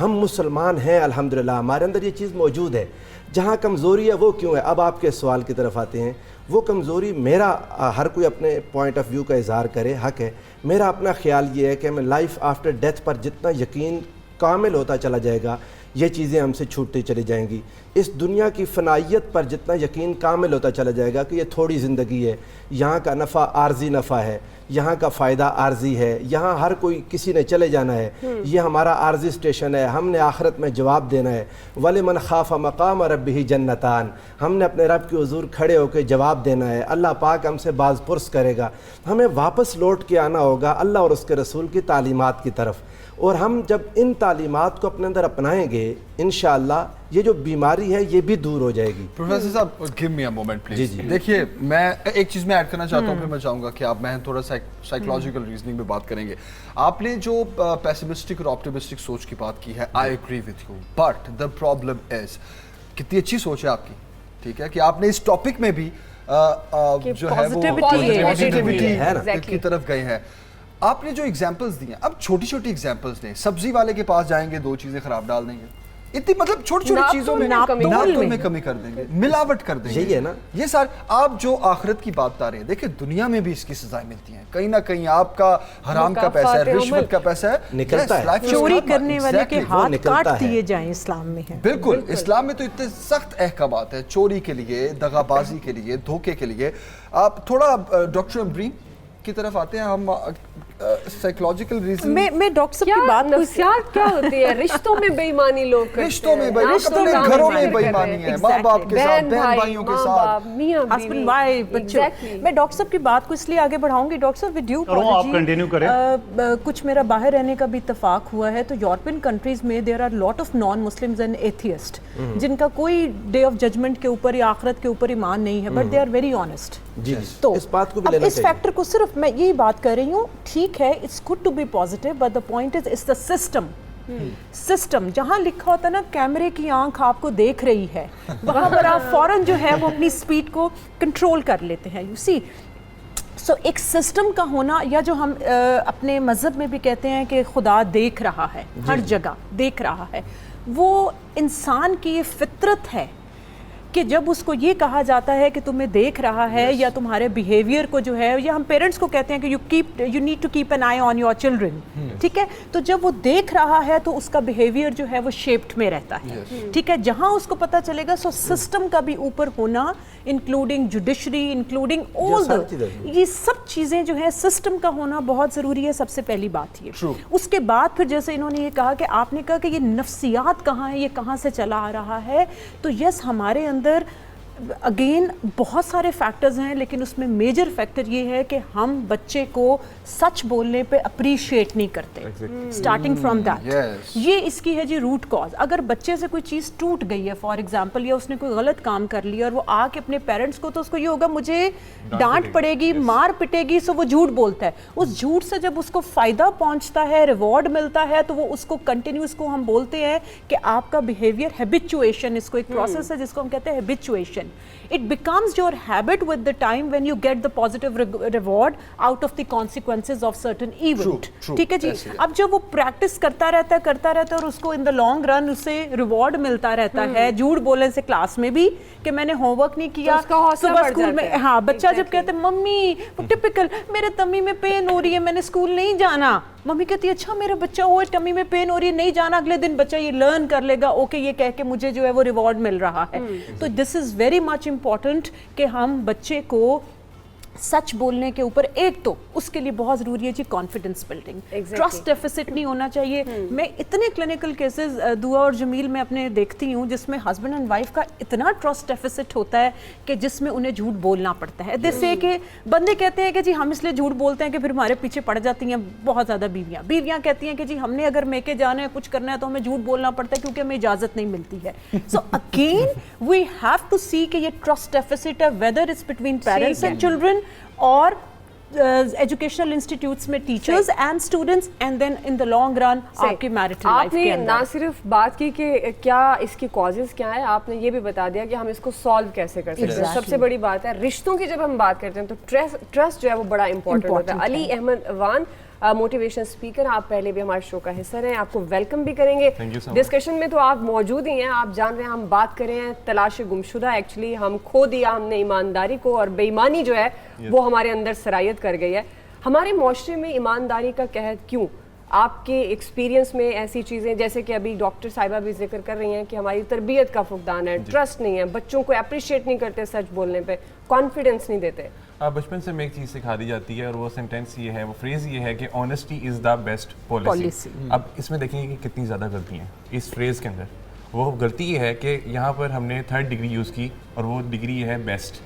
ہم مسلمان ہیں الحمدللہ, ہمارے اندر یہ چیز موجود ہے. جہاں کمزوری ہے وہ کیوں ہے؟ اب آپ کے سوال کی طرف آتے ہیں. وہ کمزوری میرا, ہر کوئی اپنے پوائنٹ آف ویو کا اظہار کرے, حق ہے. میرا اپنا خیال یہ ہے کہ ہمیں لائف آفٹر ڈیتھ پر جتنا یقین کامل ہوتا چلا جائے گا یہ چیزیں ہم سے چھوٹتی چلی جائیں گی. اس دنیا کی فنائیت پر جتنا یقین کامل ہوتا چلا جائے گا کہ یہ تھوڑی زندگی ہے, یہاں کا نفع عارضی نفع ہے, یہاں کا فائدہ عارضی ہے, یہاں ہر کوئی کسی نے چلے جانا ہے, یہ ہمارا عارضی اسٹیشن ہے, ہم نے آخرت میں جواب دینا ہے. وَلِمَنْ خَافَ مَقَامَ رَبِّهِ جَنَّتَانِ, ہم نے اپنے رب کے حضور کھڑے ہو کے جواب دینا ہے. اللہ پاک ہم سے باز پرس کرے گا, ہمیں واپس لوٹ کے آنا ہوگا اللہ اور اس کے رسول کی تعلیمات کی طرف. اور ہم جب ان تعلیمات کو اپنے اندر اپنائیں گے انشاءاللہ یہ جو بیماری ہے یہ بھی دور ہو جائے گی.
پروفیسر صاحب give me a moment please. دیکھیے میں ایک چیز میں ایڈ کرنا چاہتا ہوں, پھر میں چاہوں گا کہ آپ میں تھوڑا سائیکولوجیکل ریزننگ میں بات کریں گے. آپ نے جو پیسمسٹک اور آپٹیمسٹک سوچ کی بات کی ہے, I agree with you, but the problem is, کتنی اچھی سوچ ہے آپ کی, ٹھیک ہے, کہ آپ نے اس ٹاپک میں بھی جو ہے وہ پازیٹیوٹی کی طرف گئے ہیں. آپ نے جو ایگزامپلز دی ہیں, اب چھوٹی چھوٹی ایگزامپلز دیں. سبزی والے کے پاس جائیں گے, 2 چیزیں خراب ڈال دیں گے, اتنی مطلب چھوٹی چھوٹی چیزوں میں ناپتول میں کمی کر دیں گے, ملاوٹ کر دیں گے.
یہی ہے نا
یہ سارے. آپ جو آخرت کی بات کر رہے ہیں, دیکھیں دنیا میں بھی اس کی سزائیں ملتی ہیں. کہیں نہ کہیں آپ کا حرام کا پیسہ ہے, رشوت کا پیسہ ہے,
نکلتا ہے.
چوری کرنے والے کے ہاتھ کاٹ دیے جائیں اسلام میں ہے.
بالکل, اسلام میں تو اتنے سخت احکامات ہیں چوری کے لیے, دغا بازی کے لیے, دھوکے کے لیے. آپ تھوڑا ڈاکٹر امبرین کی طرف آتے ہیں. ہم سائیکولوجیکل ریزن
میں ڈاکٹر صاحب کی بات
نفسیات کیا ہوتی ہے, رشتوں میں بے ایمانی لوگ کرتے ہیں,
رشتوں میں اپنے گھروں میں بے ایمانی ہے, ماں باپ کے ساتھ, بہن بھائیوں کے ساتھ,
ہسبینڈ وائف, بچوں. میں ڈاکٹر صاحب کی بات کو اس لیے آگے بڑھاؤں گی. ڈاکٹر صاحب ودیو کچھ میرا باہر رہنے کا بھی اتفاق ہوا ہے, تو یورپین کنٹریز میں there are lot of non Muslims and atheist جن کا کوئی ڈے آف ججمنٹ کے اوپر یا آخرت کے اوپر ایمان نہیں ہے, but they are very honest. تو
اس بات کو بھی لینا
چاہیے. اس فیکٹر کو صرف میں یہی بات کر رہی ہوں, ٹھیک ہے, it's good to be positive, but the point is it's the system. جہاں لکھا ہوتا ہے نا کیمرے کی آنکھ آپ کو دیکھ رہی ہے, وہاں پر آپ فوراً جو ہے وہ اپنی سپیڈ کو کنٹرول کر لیتے ہیں. یو سی, سو ایک سسٹم کا ہونا, یا جو ہم اپنے مذہب میں بھی کہتے ہیں کہ خدا دیکھ رہا ہے, ہر جگہ دیکھ رہا ہے, وہ انسان کی یہ فطرت ہے کہ جب اس کو یہ کہا جاتا ہے کہ تمہیں دیکھ رہا ہے, یا تمہارے بیہیویئر کو جو ہے, یا ہم پیرنٹس کو کہتے ہیں کہ you need to keep an eye on your children, ٹھیک ہے, تو جب وہ دیکھ رہا ہے تو اس کا بیہیویئر جو ہے وہ شیپڈ میں رہتا ہے, ٹھیک ہے, جہاں اس کو پتہ چلے گا. سو سسٹم کا بھی اوپر ہونا, انکلوڈنگ جوڈیشری, انکلوڈنگ آل یہ سب چیزیں جو ہے سسٹم کا ہونا بہت ضروری ہے. سب سے پہلی بات یہ. اس کے بعد پھر جیسے انہوں نے یہ کہا کہ آپ نے کہا کہ یہ نفسیات کہاں ہے, یہ کہاں سے چلا آ رہا ہے, تو یس ہمارے اندر اگین بہت سارے فیکٹرز ہیں, لیکن اس میں میجر فیکٹر یہ ہے کہ ہم بچے کو سچ بولنے پہ اپریشیٹ نہیں کرتے, اسٹارٹنگ فرام دیٹ. یہ اس کی ہے جی روٹ کاز. اگر بچے سے کوئی چیز ٹوٹ گئی ہے فار ایگزامپل, یا اس نے کوئی غلط کام کر لیا اور وہ آ کے اپنے پیرنٹس کو, تو اس کو یہ ہوگا مجھے ڈانٹ پڑے گی, مار پٹے گی, سو وہ جھوٹ بولتا ہے. اس جھوٹ سے جب اس کو فائدہ پہنچتا ہے, ریوارڈ ملتا ہے, تو وہ اس کو کنٹینیو, اس کو ہم بولتے ہیں کہ آپ کا بیہیویئر ہیبیچویشن, اس کو ایک پروسیس ہے جس کو ہم کہتے ہیں ہیبیچویشن. It becomes your habit with the time when you get the positive reward out of the consequences of certain event. ٹھیک ہے جی. اب جب وہ پریکٹس کرتا رہتا ہے اور اس کو in the long run اسے ریوارڈ ملتا رہتا ہے, جھوٹ بولنے سے کلاس میں بھی کہ میں نے ہوم ورک نہیں کیا, صبح اسکول میں, ہاں, بچہ جب کہتے ہیں ممی ٹپیکل میرے تمی میں پین ہو رہی ہے, میں نے اسکول نہیں جانا, ممی کہتی ہے اچھا میرا بچہ ہو ٹمی میں پین ہو رہی ہے, نہیں جانا, اگلے دن بچہ یہ لرن کر لے گا, اوکے یہ کہہ کے مجھے جو ہے وہ ریوارڈ مل رہا ہے. تو دس از ویری مچ امپورٹنٹ کہ ہم بچے کو सच बोलने के ऊपर, एक तो उसके लिए बहुत ज़रूरी है जी कॉन्फिडेंस बिल्डिंग, ट्रस्ट डेफिसिट नहीं होना चाहिए। मैं इतने क्लिनिकल केसेस दुआ और जमील में अपने देखती हूँ जिसमें हस्बैंड एंड वाइफ का इतना ट्रस्ट डेफिसिट होता है कि जिसमें उन्हें झूठ बोलना पड़ता है। जैसे कि बंदे कहते हैं कि जी हम इसलिए झूठ बोलते हैं कि फिर हमारे पीछे पड़ जाती हैं बहुत ज़्यादा बीवियाँ कहती हैं कि जी हमने अगर मेके जाना है, कुछ करना है तो हमें झूठ बोलना पड़ता है क्योंकि हमें इजाज़त नहीं मिलती है। So again we have to see कि ये ट्रस्ट डेफिसिट है, whether it's between parents and children और एजुकेशनल इंस्टीट्यूट्स में teachers and students, and then in the long run आपकी मैरिटल लाइफ के अंदर।
ना सिर्फ बात की कि क्या इसकी कॉजेज क्या है, आपने ये भी बता दिया कि हम इसको सॉल्व कैसे कर सकते हैं। सबसे बड़ी बात है रिश्तों की, जब हम बात करते हैं तो ट्रस्ट जो है वो बड़ा इंपॉर्टेंट होता है। अली अहमद अवान मोटिवेशन स्पीकर, आप पहले भी हमारे शो का हिस्सा रहे हैं, आपको वेलकम भी करेंगे। डिस्कशन में तो आप मौजूद ही हैं, आप जान रहे हैं हम बात कर रहे हैं तलाश गुमशुदा। एक्चुअली हम खो दिया हमने ईमानदारी को, और बेईमानी जो है वो हमारे अंदर सरायत कर गई है। हमारे माशरे में ईमानदारी का कहत क्यों? आपके एक्सपीरियंस में ऐसी चीज़ें, जैसे कि अभी डॉक्टर साहिबा भी जिक्र कर रही हैं कि हमारी तरबियत का फुकदान है, ट्रस्ट नहीं है, बच्चों को अप्रिशिएट नहीं करते सच बोलने पे, कॉन्फिडेंस नहीं देते।
बचपन से हमें एक चीज़ सिखा दी जाती है और वो सेंटेंस ये है, वो फ्रेज़ ये है कि honesty is the best policy. अब इसमें देखेंगे कि कितनी ज़्यादा गलती हैं इस फ्रेज़ के अंदर। वो गलती ये है कि यहाँ पर हमने 3rd डिग्री यूज़ की और वो डिग्री है बेस्ट,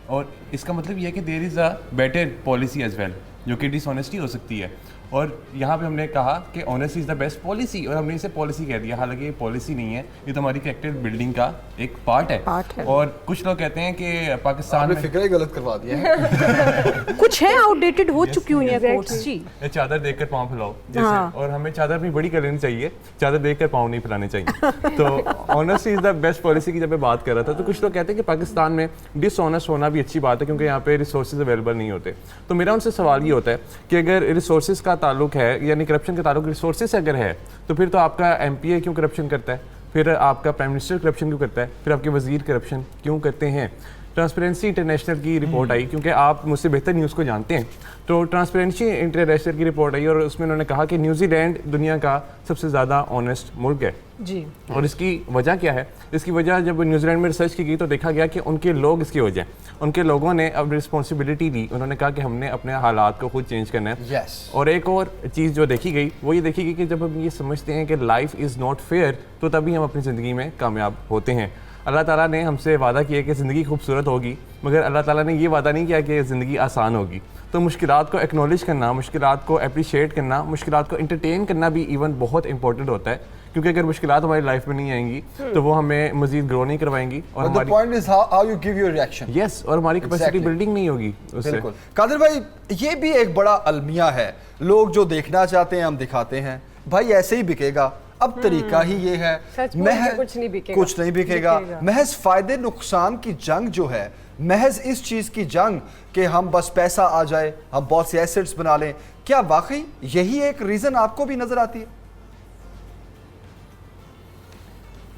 और इसका मतलब ये है कि there is a better policy as well, जो कि डिसऑनेस्टी हो सकती है। और यहाँ पे हमने कहा कि honesty is the best policy, और हमने इसे पॉलिसी कह दिया, हालांकि ये पॉलिसी नहीं है, ये तो हमारी कैरेक्टर बिल्डिंग का एक पार्ट है। और कुछ लोग कहते हैं कि पाकिस्तान में
फिक्र ही गलत करवा दिया है।
कुछ है आउटडेटेड हो चुकी हुई है कोट्स जी।
चादर देखकर पाँव फैलाओ जैसे, और हमें चादर भी बड़ी कर लेनी चाहिए, चादर देखकर पाँव नहीं फैलाने चाहिए। तो honesty is the best policy की जब मैं बात कर रहा था, तो कुछ लोग कहते हैं कि पाकिस्तान में डिसऑनेस्ट होना भी अच्छी बात है क्योंकि यहाँ पे रिसोर्सेज अवेलेबल नहीं होते। तो मेरा उनसे सवाल ये होता है कि अगर रिसोर्सेज का ताल्लुक है, यानी करप्शन का ताल्लुक रिसोर्सेज से अगर है, तो फिर तो आपका एमपीए क्यों करप्शन करता है, फिर आपका प्राइम मिनिस्टर करप्शन क्यों करता है, फिर आपके वजीर करप्शन क्यों करते हैं? ट्रांसपेरेंसी इंटरनेशनल की रिपोर्ट आई, क्योंकि आप मुझसे बेहतर न्यूज़ को जानते हैं, तो ट्रांसपेरेंसी इंटरनेशनल की रिपोर्ट आई और उसमें उन्होंने कहा कि न्यूजीलैंड दुनिया का सबसे ज़्यादा ऑनेस्ट मुल्क है
जी।
और इसकी वजह क्या है? इसकी वजह जब न्यूजीलैंड में रिसर्च की गई तो देखा गया कि उनके लोग इसकी वजह, उनके लोगों ने अब रिस्पॉन्सिबिलिटी ली, उन्होंने कहा कि हमने अपने हालात को खुद चेंज करना है। और एक और चीज़ जो देखी गई वो ये देखी गई कि जब हम ये समझते हैं कि लाइफ इज़ नॉट फेयर, तो तभी हम अपनी ज़िंदगी में कामयाब होते हैं। अल्लाह ताला ने हमसे वादा किया कि ज़िंदगी खूबसूरत होगी, मगर अल्लाह ताला ने ये वादा नहीं किया कि ज़िंदगी आसान होगी। तो मुश्किलात को एक्नॉलेज करना, मुश्किलात को अप्रिशिएट करना, मुश्किलात को एंटरटेन करना भी इवन बहुत इंपॉर्टेंट होता है, क्योंकि अगर मुश्किलात हमारी लाइफ में नहीं आएंगी तो वो हमें मजीद ग्रो नहीं करवाएंगी और
हमारी point is how you give your reaction.
Yes, और हमारी कैपेसिटी बिल्डिंग नहीं होगी उससे।
बिल्कुल कादिर भाई, ये भी एक बड़ा अलमिया है, लोग जो देखना चाहते हैं हम दिखाते हैं, भाई ऐसे ही बिकेगा, अब तरीका ही ये है, कुछ नहीं बिकेगा। महज फायदे नुकसान की जंग जो है, महज इस चीज की जंग कि हम बस पैसा आ जाए, हम बहुत से एसेट्स बना लें, क्या वाकई यही एक रीजन आपको भी नजर आती है?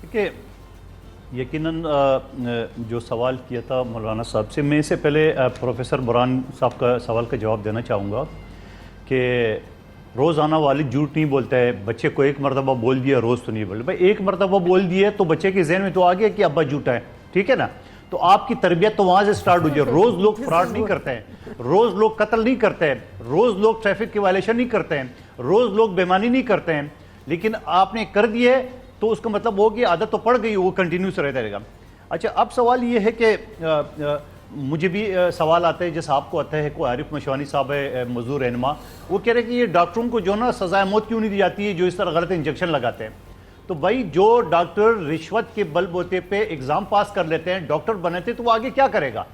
देखिए, यकीनन जो सवाल किया था मौलाना साहब से, मैं इससे पहले प्रोफेसर बुरहान साहब का सवाल का जवाब देना चाहूँगा कि रोज़ाना वालिद झूठ नहीं बोलता है, बच्चे को एक मरतबा बोल दिया रोज़ तो नहीं बोलते। भाई एक मरतबा बोल दिया तो बच्चे के जहन में तो आ गया कि अब्बा झूठा है, ठीक है ना, तो आपकी तरबियत तो वहाँ से स्टार्ट हो जाए। रोज़ लोग फ्रॉड नहीं करते हैं, रोज़ लोग कत्ल नहीं करते हैं, रोज़ लोग ट्रैफिक की वायलेशन नहीं करते हैं, रोज़ लोग बेईमानी नहीं करते हैं, लेकिन आपने कर दिए तो उसका मतलब वो कि आदत तो पड़ गई, वो कंटिन्यूस रहता रहेगा। अच्छा, अब सवाल ये है कि मुझे भी सवाल आता है, जैसे आपको आता है, कोई आरिफ मशवानी साहब है मजदूर रहनुमा, वो कह रहे हैं कि ये डॉक्टरों को जो ना सजाए मौत क्यों नहीं दी जाती है जो इस तरह गलत इंजेक्शन लगाते हैं। तो भाई जो डॉक्टर रिश्वत के बलबूते पे एग्जाम पास कर लेते हैं, डॉक्टर बनते, तो वो आगे क्या करेगा?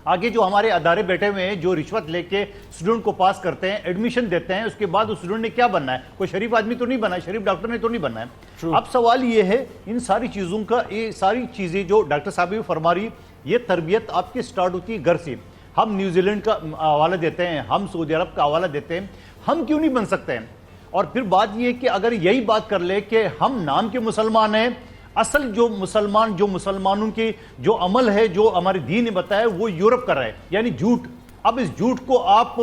आगे जो हमारे अदारे बैठे हुए हैं जो रिश्वत लेके स्टूडेंट को पास करते हैं, एडमिशन देते हैं, उसके बाद उस स्टूडेंट ने क्या बनना है? कोई शरीफ आदमी तो नहीं बनना है, शरीफ डॉक्टर ने तो नहीं बनना है। अब सवाल ये है, इन सारी चीज़ों का, ये सारी चीज़ें जो डॉक्टर साहब भी फरमा रही, ये तरबियत आपकी स्टार्ट होती है घर से। हम न्यूजीलैंड का हवाला देते हैं, हम सऊदी अरब का हवाला देते हैं, हम क्यों नहीं बन सकते हैं? और फिर बात ये कि अगर यही बात कर ले कि हम नाम के मुसलमान हैं, असल जो मुसलमान, जो मुसलमानों की जो अमल है, जो हमारे दीन ने बताया, वो यूरोप कर रहा है, यानी झूठ। अब इस झूठ को आप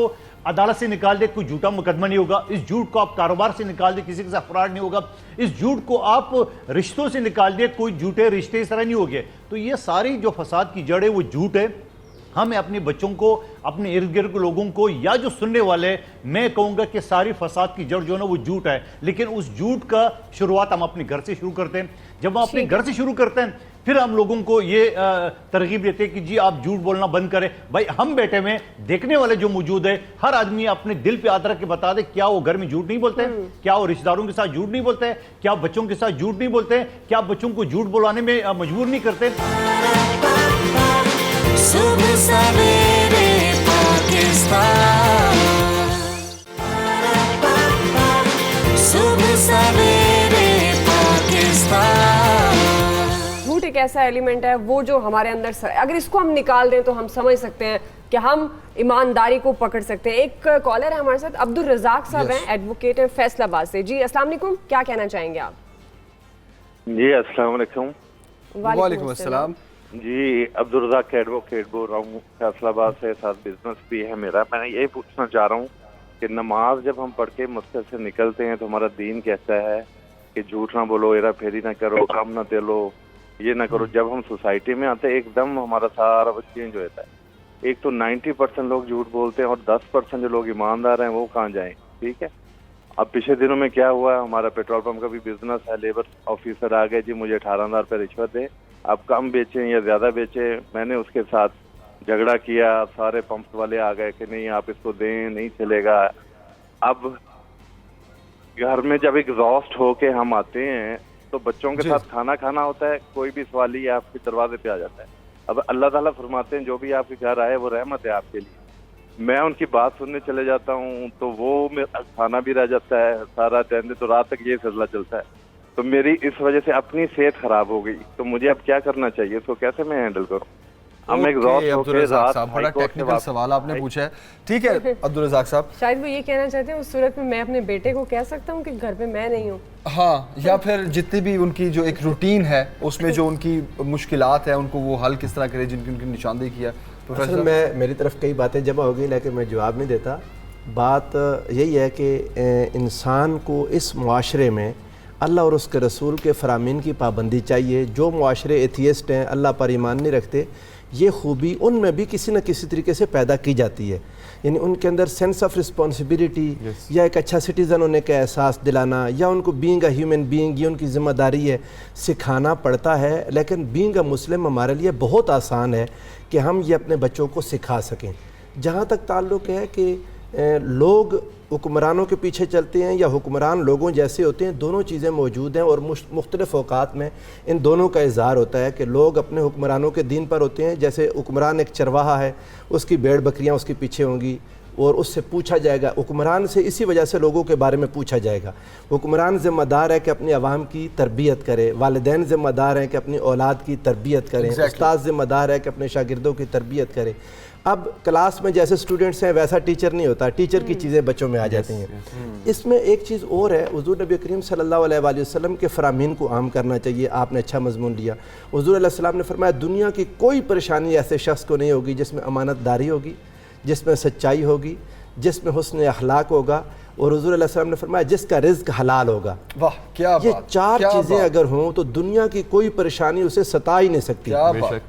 अदालत से निकाल दे, कोई झूठा मुकदमा नहीं होगा। इस झूठ को आप कारोबार से निकाल दे, किसी के साथ फ्रॉड नहीं होगा। इस झूठ को आप रिश्तों से निकाल दे, कोई झूठे रिश्ते इस तरह नहीं होंगे। तो ये सारी जो फसाद की जड़ है वो झूठ है। ہمیں اپنے بچوں کو، اپنے ارد گرد کے لوگوں کو، یا جو سننے والے، میں کہوں گا کہ ساری فساد کی جڑ جو ہے نا وہ جھوٹ ہے، لیکن اس جھوٹ کا شروعات ہم اپنے گھر سے شروع کرتے ہیں. جب ہم اپنے گھر سے شروع کرتے ہیں پھر ہم لوگوں کو یہ ترغیب دیتے ہیں کہ جی آپ جھوٹ بولنا بند کریں. بھائی ہم بیٹھے میں دیکھنے والے جو موجود ہے، ہر آدمی اپنے دل پہ ہاتھ رکھ کے بتا دے کیا وہ گھر میں جھوٹ نہیں بولتے ہیں، کیا وہ رشتہ داروں کے ساتھ جھوٹ نہیں بولتے ہیں، کیا بچوں کے ساتھ جھوٹ نہیں بولتے ہیں، کیا بچوں کو جھوٹ بولوانے میں مجبور نہیں کرتے.
صبح سویرے پاکستان، صبح سویرے پاکستان.
جھوٹ ایک ایسا ایلیمنٹ ہے وہ جو ہمارے اندر اگر اس کو ہم نکال دیں تو ہم سمجھ سکتے ہیں کہ ہم ایمانداری کو پکڑ سکتے ہیں. ایک کالر ہے ہمارے ساتھ، عبدالرزاق صاحب ہیں، ایڈوکیٹ فیصل آباد سے. جی السلام علیکم، کیا کہنا چاہیں گے آپ؟
جی السلام علیکم.
وعلیکم السلام.
جی عبدالرزاق ایڈوکیٹ بول رہا ہوں فیصل آباد سے، ساتھ بزنس بھی ہے میرا. میں یہی پوچھنا چاہ رہا ہوں کہ نماز جب ہم پڑھ کے مسجد سے نکلتے ہیں تو ہمارا دین کہتا ہے کہ جھوٹ نہ بولو، ہیرا پھیری نہ کرو، کام نہ دے لو، یہ نہ کرو. جب ہم سوسائٹی میں آتے ہیں ایک دم ہمارا سارا چینج ہو جاتا ہے. ایک تو 90% لوگ جھوٹ بولتے ہیں اور 10% جو لوگ ایماندار ہیں وہ کہاں جائیں. ٹھیک ہے، اب پچھلے دنوں میں کیا ہوا، ہمارا پیٹرول پمپ کا بھی بزنس ہے، لیبر آفیسر آ گئے، جی مجھے 18,000 روپے رشوت دے، آپ کم بیچیں یا زیادہ بیچیں. میں نے اس کے ساتھ جھگڑا کیا، سارے پمپس والے آ گئے کہ نہیں آپ اس کو دیں، نہیں چلے گا. اب گھر میں جب ایگزاسٹ ہو کے ہم آتے ہیں تو بچوں کے ساتھ کھانا کھانا ہوتا ہے، کوئی بھی سوالی آپ کے دروازے پہ آ جاتا ہے. اب اللہ تعالیٰ فرماتے ہیں جو بھی آپ کے گھر آئے وہ رحمت ہے آپ کے لیے. میں ان کی بات سننے چلے جاتا ہوں تو وہ کھانا بھی رہ جاتا ہے، سارا دن تو رات تک یہ سلسلہ چلتا ہے. تو میری اس وجہ سے اپنی صحت خراب ہو گئی. تو مجھے اب کیا کرنا چاہیے، اس کو کیسے میں ہینڈل کروں؟
عبدالرزاق صاحب بڑا ٹیکنیکل سوال آپ نے پوچھا ہے. ٹھیک ہے عبدالرزاق صاحب،
شاید وہ یہ کہنا چاہتے ہیں اس صورت میں اپنے بیٹے کو کہہ سکتا ہوں کہ گھر پہ میں نہیں ہوں.
ہاں، یا پھر جتنی بھی ان کی جو ایک روٹین ہے اس میں جو ان کی مشکلات ہیں ان کو وہ حل کس طرح کرے جن کی ان کی نشاندہی کیا.
اصل میں میری طرف کئی باتیں جمع ہو گئی لیکن میں جواب نہیں دیتا. بات یہی ہے کہ انسان کو اس معاشرے میں اللہ اور اس کے رسول کے فرامین کی پابندی چاہیے. جو معاشرے ایتھیسٹ ہیں، اللہ پر ایمان نہیں رکھتے، یہ خوبی ان میں بھی کسی نہ کسی طریقے سے پیدا کی جاتی ہے. یعنی ان کے اندر سینس آف رسپانسبلٹی یا ایک اچھا سٹیزن ہونے کا احساس دلانا، یا ان کو بینگ اے ہیومن بینگ، یہ ان کی ذمہ داری ہے، سکھانا پڑتا ہے. لیکن بینگ اے مسلم ہمارے لیے بہت آسان ہے کہ ہم یہ اپنے بچوں کو سکھا سکیں. جہاں تک تعلق ہے کہ لوگ حکمرانوں کے پیچھے چلتے ہیں یا حکمران لوگوں جیسے ہوتے ہیں، دونوں چیزیں موجود ہیں اور مختلف اوقات میں ان دونوں کا اظہار ہوتا ہے کہ لوگ اپنے حکمرانوں کے دین پر ہوتے ہیں. جیسے حکمران ایک چرواہا ہے، اس کی بھیڑ بکریاں اس کے پیچھے ہوں گی اور اس سے پوچھا جائے گا. حکمران سے اسی وجہ سے لوگوں کے بارے میں پوچھا جائے گا. حکمران ذمہ دار ہے کہ اپنی عوام کی تربیت کرے، والدین ذمہ دار ہیں کہ اپنی اولاد کی تربیت کریں، استاد ذمہ دار ہے کہ اپنے شاگردوں کی تربیت کرے. اب کلاس میں جیسے اسٹوڈنٹس ہیں ویسا ٹیچر نہیں ہوتا، ٹیچر کی چیزیں بچوں میں آ جاتی ہیں. اس میں ایک چیز اور ہے، حضور نبی کریم صلی اللہ علیہ وآلہ وسلم کے فرامین کو عام کرنا چاہیے. آپ نے اچھا مضمون لیا. حضور علیہ السلام نے فرمایا دنیا کی کوئی پریشانی ایسے شخص کو نہیں ہوگی جس میں امانت داری ہوگی، جس میں سچائی ہوگی، جس میں حسن اخلاق ہوگا، اور حضور علیہ السلام نے فرمایا جس کا رزق حلال ہوگا.
واہ کیا بات!
یہ چار چیزیں اگر ہوں تو دنیا کی کوئی پریشانی اسے ستا ہی نہیں سکتی.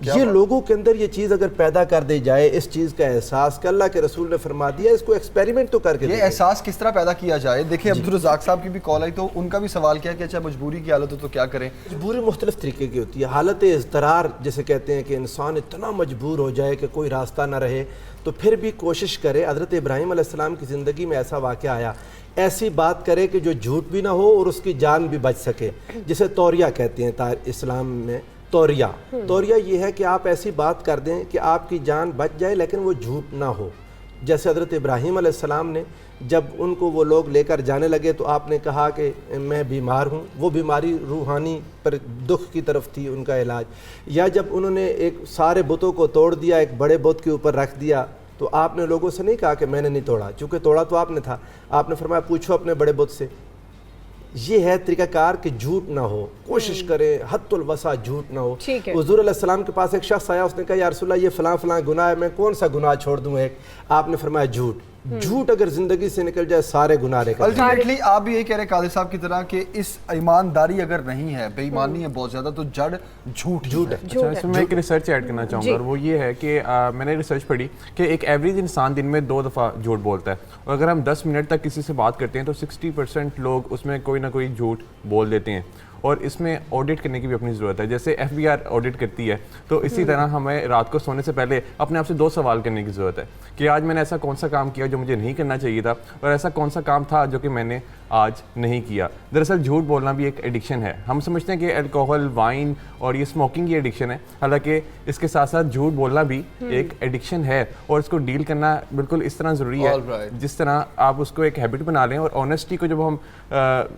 یہ لوگوں کے اندر یہ چیز اگر پیدا کر دی جائے، اس چیز کا احساس کہ اللہ کے رسول نے فرما دیا، اس کو ایکسپیریمنٹ تو کر کے
یہ احساس کس طرح پیدا کیا جائے. دیکھیں عبدالرزاق صاحب کی بھی کال آئی تو ان کا بھی سوال کیا کہ اچھا مجبوری کی حالت ہو تو کیا کریں.
مجبوری مختلف طریقے کی ہوتی ہے. حالت اضطرار جسے کہتے ہیں کہ انسان اتنا مجبور ہو جائے کہ کوئی راستہ نہ رہے تو پھر بھی کوشش کرے. حضرت ابراہیم علیہ السلام کی زندگی میں ایسا واقعہ آیا، ایسی بات کرے کہ جو جھوٹ بھی نہ ہو اور اس کی جان بھی بچ سکے، جسے توریہ کہتے ہیں اسلام میں. توریہ یہ ہے کہ آپ ایسی بات کر دیں کہ آپ کی جان بچ جائے لیکن وہ جھوٹ نہ ہو. جیسے حضرت ابراہیم علیہ السلام نے جب ان کو وہ لوگ لے کر جانے لگے تو آپ نے کہا کہ میں بیمار ہوں. وہ بیماری روحانی پر دکھ کی طرف تھی ان کا علاج. یا جب انہوں نے ایک سارے بتوں کو توڑ دیا، ایک بڑے بت کے اوپر رکھ دیا، تو آپ نے لوگوں سے نہیں کہا کہ میں نے نہیں توڑا، چونکہ توڑا تو آپ نے تھا. آپ نے فرمایا پوچھو اپنے بڑے بت سے. یہ ہے طریقہ کار کہ جھوٹ نہ ہو، کوشش کریں حد الوسع جھوٹ نہ ہو. حضور علیہ السلام کے پاس ایک شخص آیا، اس نے کہا یا رسول اللہ یہ فلاں فلاں گناہ ہے، میں کون سا گناہ چھوڑ دوں ایک؟ آپ نے فرمایا جھوٹ. جھوٹ اگر زندگی سے نکل جائے سارے گناہ نکل جائیں.
الٹیمیٹلی آپ بھی یہی کہہ رہے ہیں قادری صاحب کی طرح کہ اس ایمانداری اگر نہیں ہے, بے ایمانی ہے بہت زیادہ, تو جڑ جھوٹ ہے.
اچھا, اس میں میں ایک ریسرچ ایڈ کرنا چاہوں گا, اور وہ یہ ہے کہ میں نے ریسرچ پڑھی کہ ایک ایوریج انسان دن میں 2 دفعہ جھوٹ بولتا ہے, اور اگر ہم 10 منٹ تک کسی سے بات کرتے ہیں تو 60% لوگ اس میں کوئی نہ کوئی جھوٹ بول دیتے ہیں. اور اس میں آڈٹ کرنے کی بھی اپنی ضرورت ہے. جیسے ایف بی آر آڈٹ کرتی ہے, تو اسی طرح ہمیں رات کو سونے سے پہلے اپنے آپ سے 2 سوال کرنے کی ضرورت ہے کہ آج میں نے ایسا کون سا کام کیا جو مجھے نہیں کرنا چاہیے تھا, اور ایسا کون سا کام تھا جو کہ میں نے آج نہیں کیا. دراصل جھوٹ بولنا بھی ایک ایڈکشن ہے. ہم سمجھتے ہیں کہ الکوہل, وائن اور یہ اسموکنگ کی ایڈکشن ہے, حالانکہ اس کے ساتھ ساتھ جھوٹ بولنا بھی ایک ایڈکشن ہے, اور اس کو ڈیل کرنا بالکل اس طرح ضروری ہے جس طرح آپ اس کو ایک ہیبٹ بنا لیں. اور آنیسٹی کو جب ہم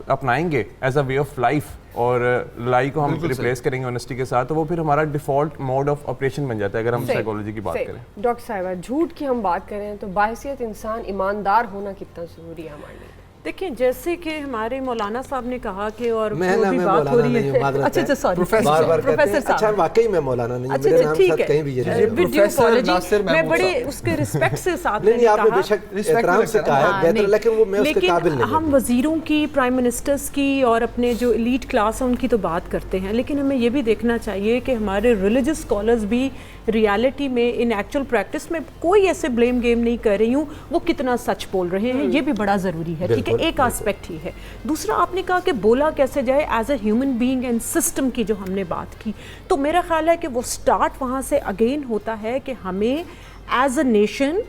اپنائیں گے as a way of life, اور لائی کو ہم ریپلیس کریں گے آنیسٹی کے ساتھ, تو وہ پھر ہمارا ڈیفالٹ موڈ آف آپریشن بن جاتا ہے اگر ہم سائیکالوجی کی بات کریں.
ڈاکٹر صاحبہ, جھوٹ کی ہم بات کریں تو باحثیت انسان ایماندار ہونا کتنا ضروری ہے ہمارے لیے؟
دیکھیں, جیسے کہ ہمارے مولانا صاحب نے کہا کہ, اور جو بھی بات ہو رہی ہے, اچھا سوری پروفیسر صاحب,
اچھا واقعی میں مولانا نہیں ہوں,
اچھا
میرے نام
ٹھیک
ساتھ کہیں بھی یہ
ہے, میں بڑے اس کے رسپیکٹ سے ساتھ میں نے
کہا, آپ نے بے شک احترام سے کہا ہے بہتر, لیکن وہ میں اس کے قابل نہیں.
ہم وزیروں کی, پرائم منسٹرز کی اور اپنے جو ایلیٹ کلاس ہے ان کی تو بات کرتے ہیں, لیکن ہمیں یہ بھی دیکھنا چاہیے کہ ہمارے ریلیجس اسکالرز بھی ریالٹی میں, ان ایکچوئل پریکٹس میں, کوئی ایسے بلیم گیم نہیں کر رہی ہوں وہ کتنا سچ بول رہے ہیں, یہ بھی بڑا ضروری ہے. ٹھیک ہے, ایک آسپیکٹ ہی ہے. دوسرا آپ نے کہا کہ بولا کیسے جائے as a human being and system کی جو ہم نے بات کی, تو میرا خیال ہے کہ وہ سٹارٹ وہاں سے اگین ہوتا ہے کہ ہمیں ایز اے نیشن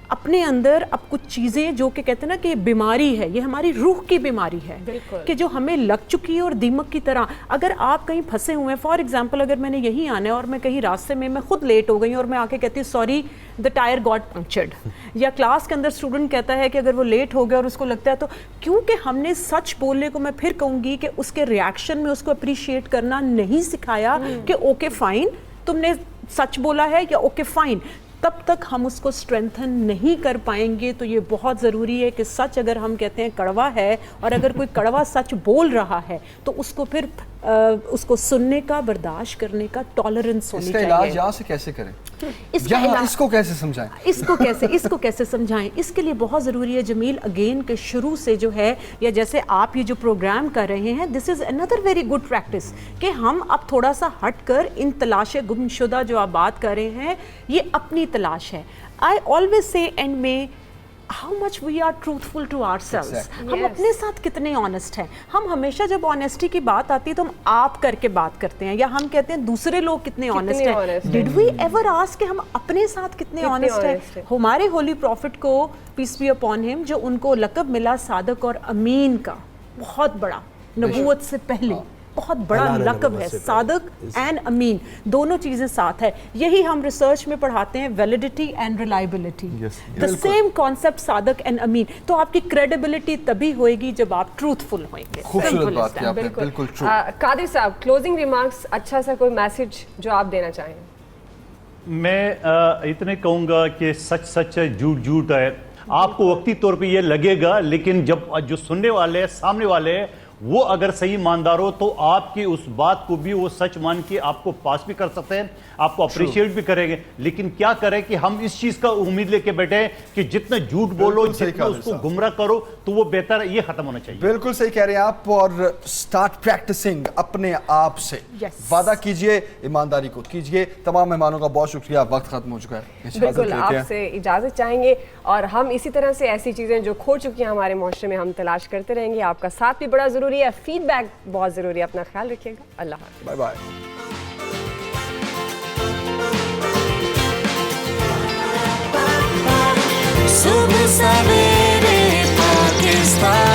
اپنے اندر اب کچھ چیزیں جو کہ کہتے ہیں نا کہ بیماری ہے, یہ ہماری روح کی بیماری ہے کہ جو ہمیں لگ چکی ہے, اور دیمک کی طرح اگر آپ کہیں پھنسے ہوئے ہیں, فار ایگزامپل اگر میں نے یہیں آنا ہے اور میں کہیں راستے میں خود لیٹ ہو گئی اور میں آ کے کہتی ہوں سوری دا ٹائر گاٹ پنکچرڈ, یا کلاس کے اندر اسٹوڈنٹ کہتا ہے کہ اگر وہ لیٹ ہو گیا اور اس کو لگتا ہے, تو کیونکہ ہم نے سچ بولنے کو, میں پھر کہوں گی کہ اس کے ریاکشن میں اس کو اپریشیٹ کرنا نہیں سکھایا کہ اوکے فائن تم نے سچ بولا ہے, یا اوکے فائن, تب تک ہم اس کو اسٹرینتھن نہیں کر پائیں گے. تو یہ بہت ضروری ہے کہ سچ اگر ہم کہتے ہیں کڑوا ہے, اور اگر کوئی کڑوا سچ بول رہا ہے تو اس کو پھر اس کو سننے کا, برداشت کرنے کا ٹالرنس ہونی چاہیے.
اس کا علاج یہاں سے کیسے کریں, اس کو کیسے سمجھائیں,
اس کو کیسے سمجھائیں؟ اس کے لیے بہت ضروری ہے جمیل اگین کہ شروع سے جو ہے, یا جیسے آپ یہ جو پروگرام کر رہے ہیں, دس از اندر ویری گڈ پریکٹس کہ ہم اب تھوڑا سا ہٹ کر ان تلاش گم شدہ جو آپ بات کر رہے ہیں, یہ اپنی تلاش ہے. آئی آلویز سے اینڈ میں how much we are truthful to ourselves. ہم اپنے ساتھ کتنے آنیسٹ ہیں. ہم ہمیشہ جب آنیسٹی کی بات آتی ہے تو ہم آپ کر کے بات کرتے ہیں, یا ہم کہتے ہیں دوسرے لوگ کتنے آنیسٹ ہیں. Did we ever ask کہ ہم اپنے ساتھ کتنے آنیسٹ ہیں؟ ہمارے ہولی پروفٹ کو پیس بی اپون ہم, جو ان کو لقب ملا صادق اور امین کا, بہت بڑا, نبوت سے پہلے بہت بڑا لقب ہے, صادق اینڈ امین, دونوں چیزیں ساتھ ہے. یہی ہم ریسرچ میں پڑھاتے ہیں, validity and reliability, the same concept صادق اینڈ امین. تو آپ کی کریڈیبلٹی تبھی ہوئے گی جب آپ ٹروتھفل ہوئیں گے.
خوبصورت بات ہے, بالکل ٹرو.
قادری صاحب, کلوزنگ ریمارکس, اچھا سا کوئی میسج جو آپ دینا چاہیں.
میں اتنے کہوں گا کہ سچ سچ ہے, جھوٹ جھوٹ ہے. آپ کو وقتی طور پہ یہ لگے گا, لیکن جب جو سننے والے ہیں, سامنے والے ہیں, وہ اگر صحیح ایماندار ہو تو آپ کی اس بات کو بھی وہ سچ مان کے آپ کو پاس بھی کر سکتے ہیں, آپ کو اپریشیٹ بھی کریں گے. لیکن کیا کریں کہ ہم اس چیز کا امید لے کے بیٹھے ہیں کہ جتنا جھوٹ بولو, جتنا اس کو گمراہ کرو, تو وہ بہتر ہے, یہ ختم ہونا چاہیے.
بالکل صحیح کہہ رہے ہیں آپ. اور سٹارٹ پریکٹسنگ اپنے آپ سے, وعدہ کیجئے, ایمانداری کو کیجئے. تمام مہمانوں کا بہت شکریہ, وقت ختم ہو چکا ہے.
بالکل آپ سے اجازت چاہیں گے, اور ہم اسی طرح سے ایسی چیزیں جو کھو چکی ہیں ہمارے معاشرے میں, ہم تلاش کرتے رہیں گے. آپ کا ساتھ بھی بڑا ضروری ہے, فیڈ بیک بہت ضروری ہے. اپنا خیال رکھیے گا. اللہ حافظ.
Bye bye.
صبح سویرے پاکستان.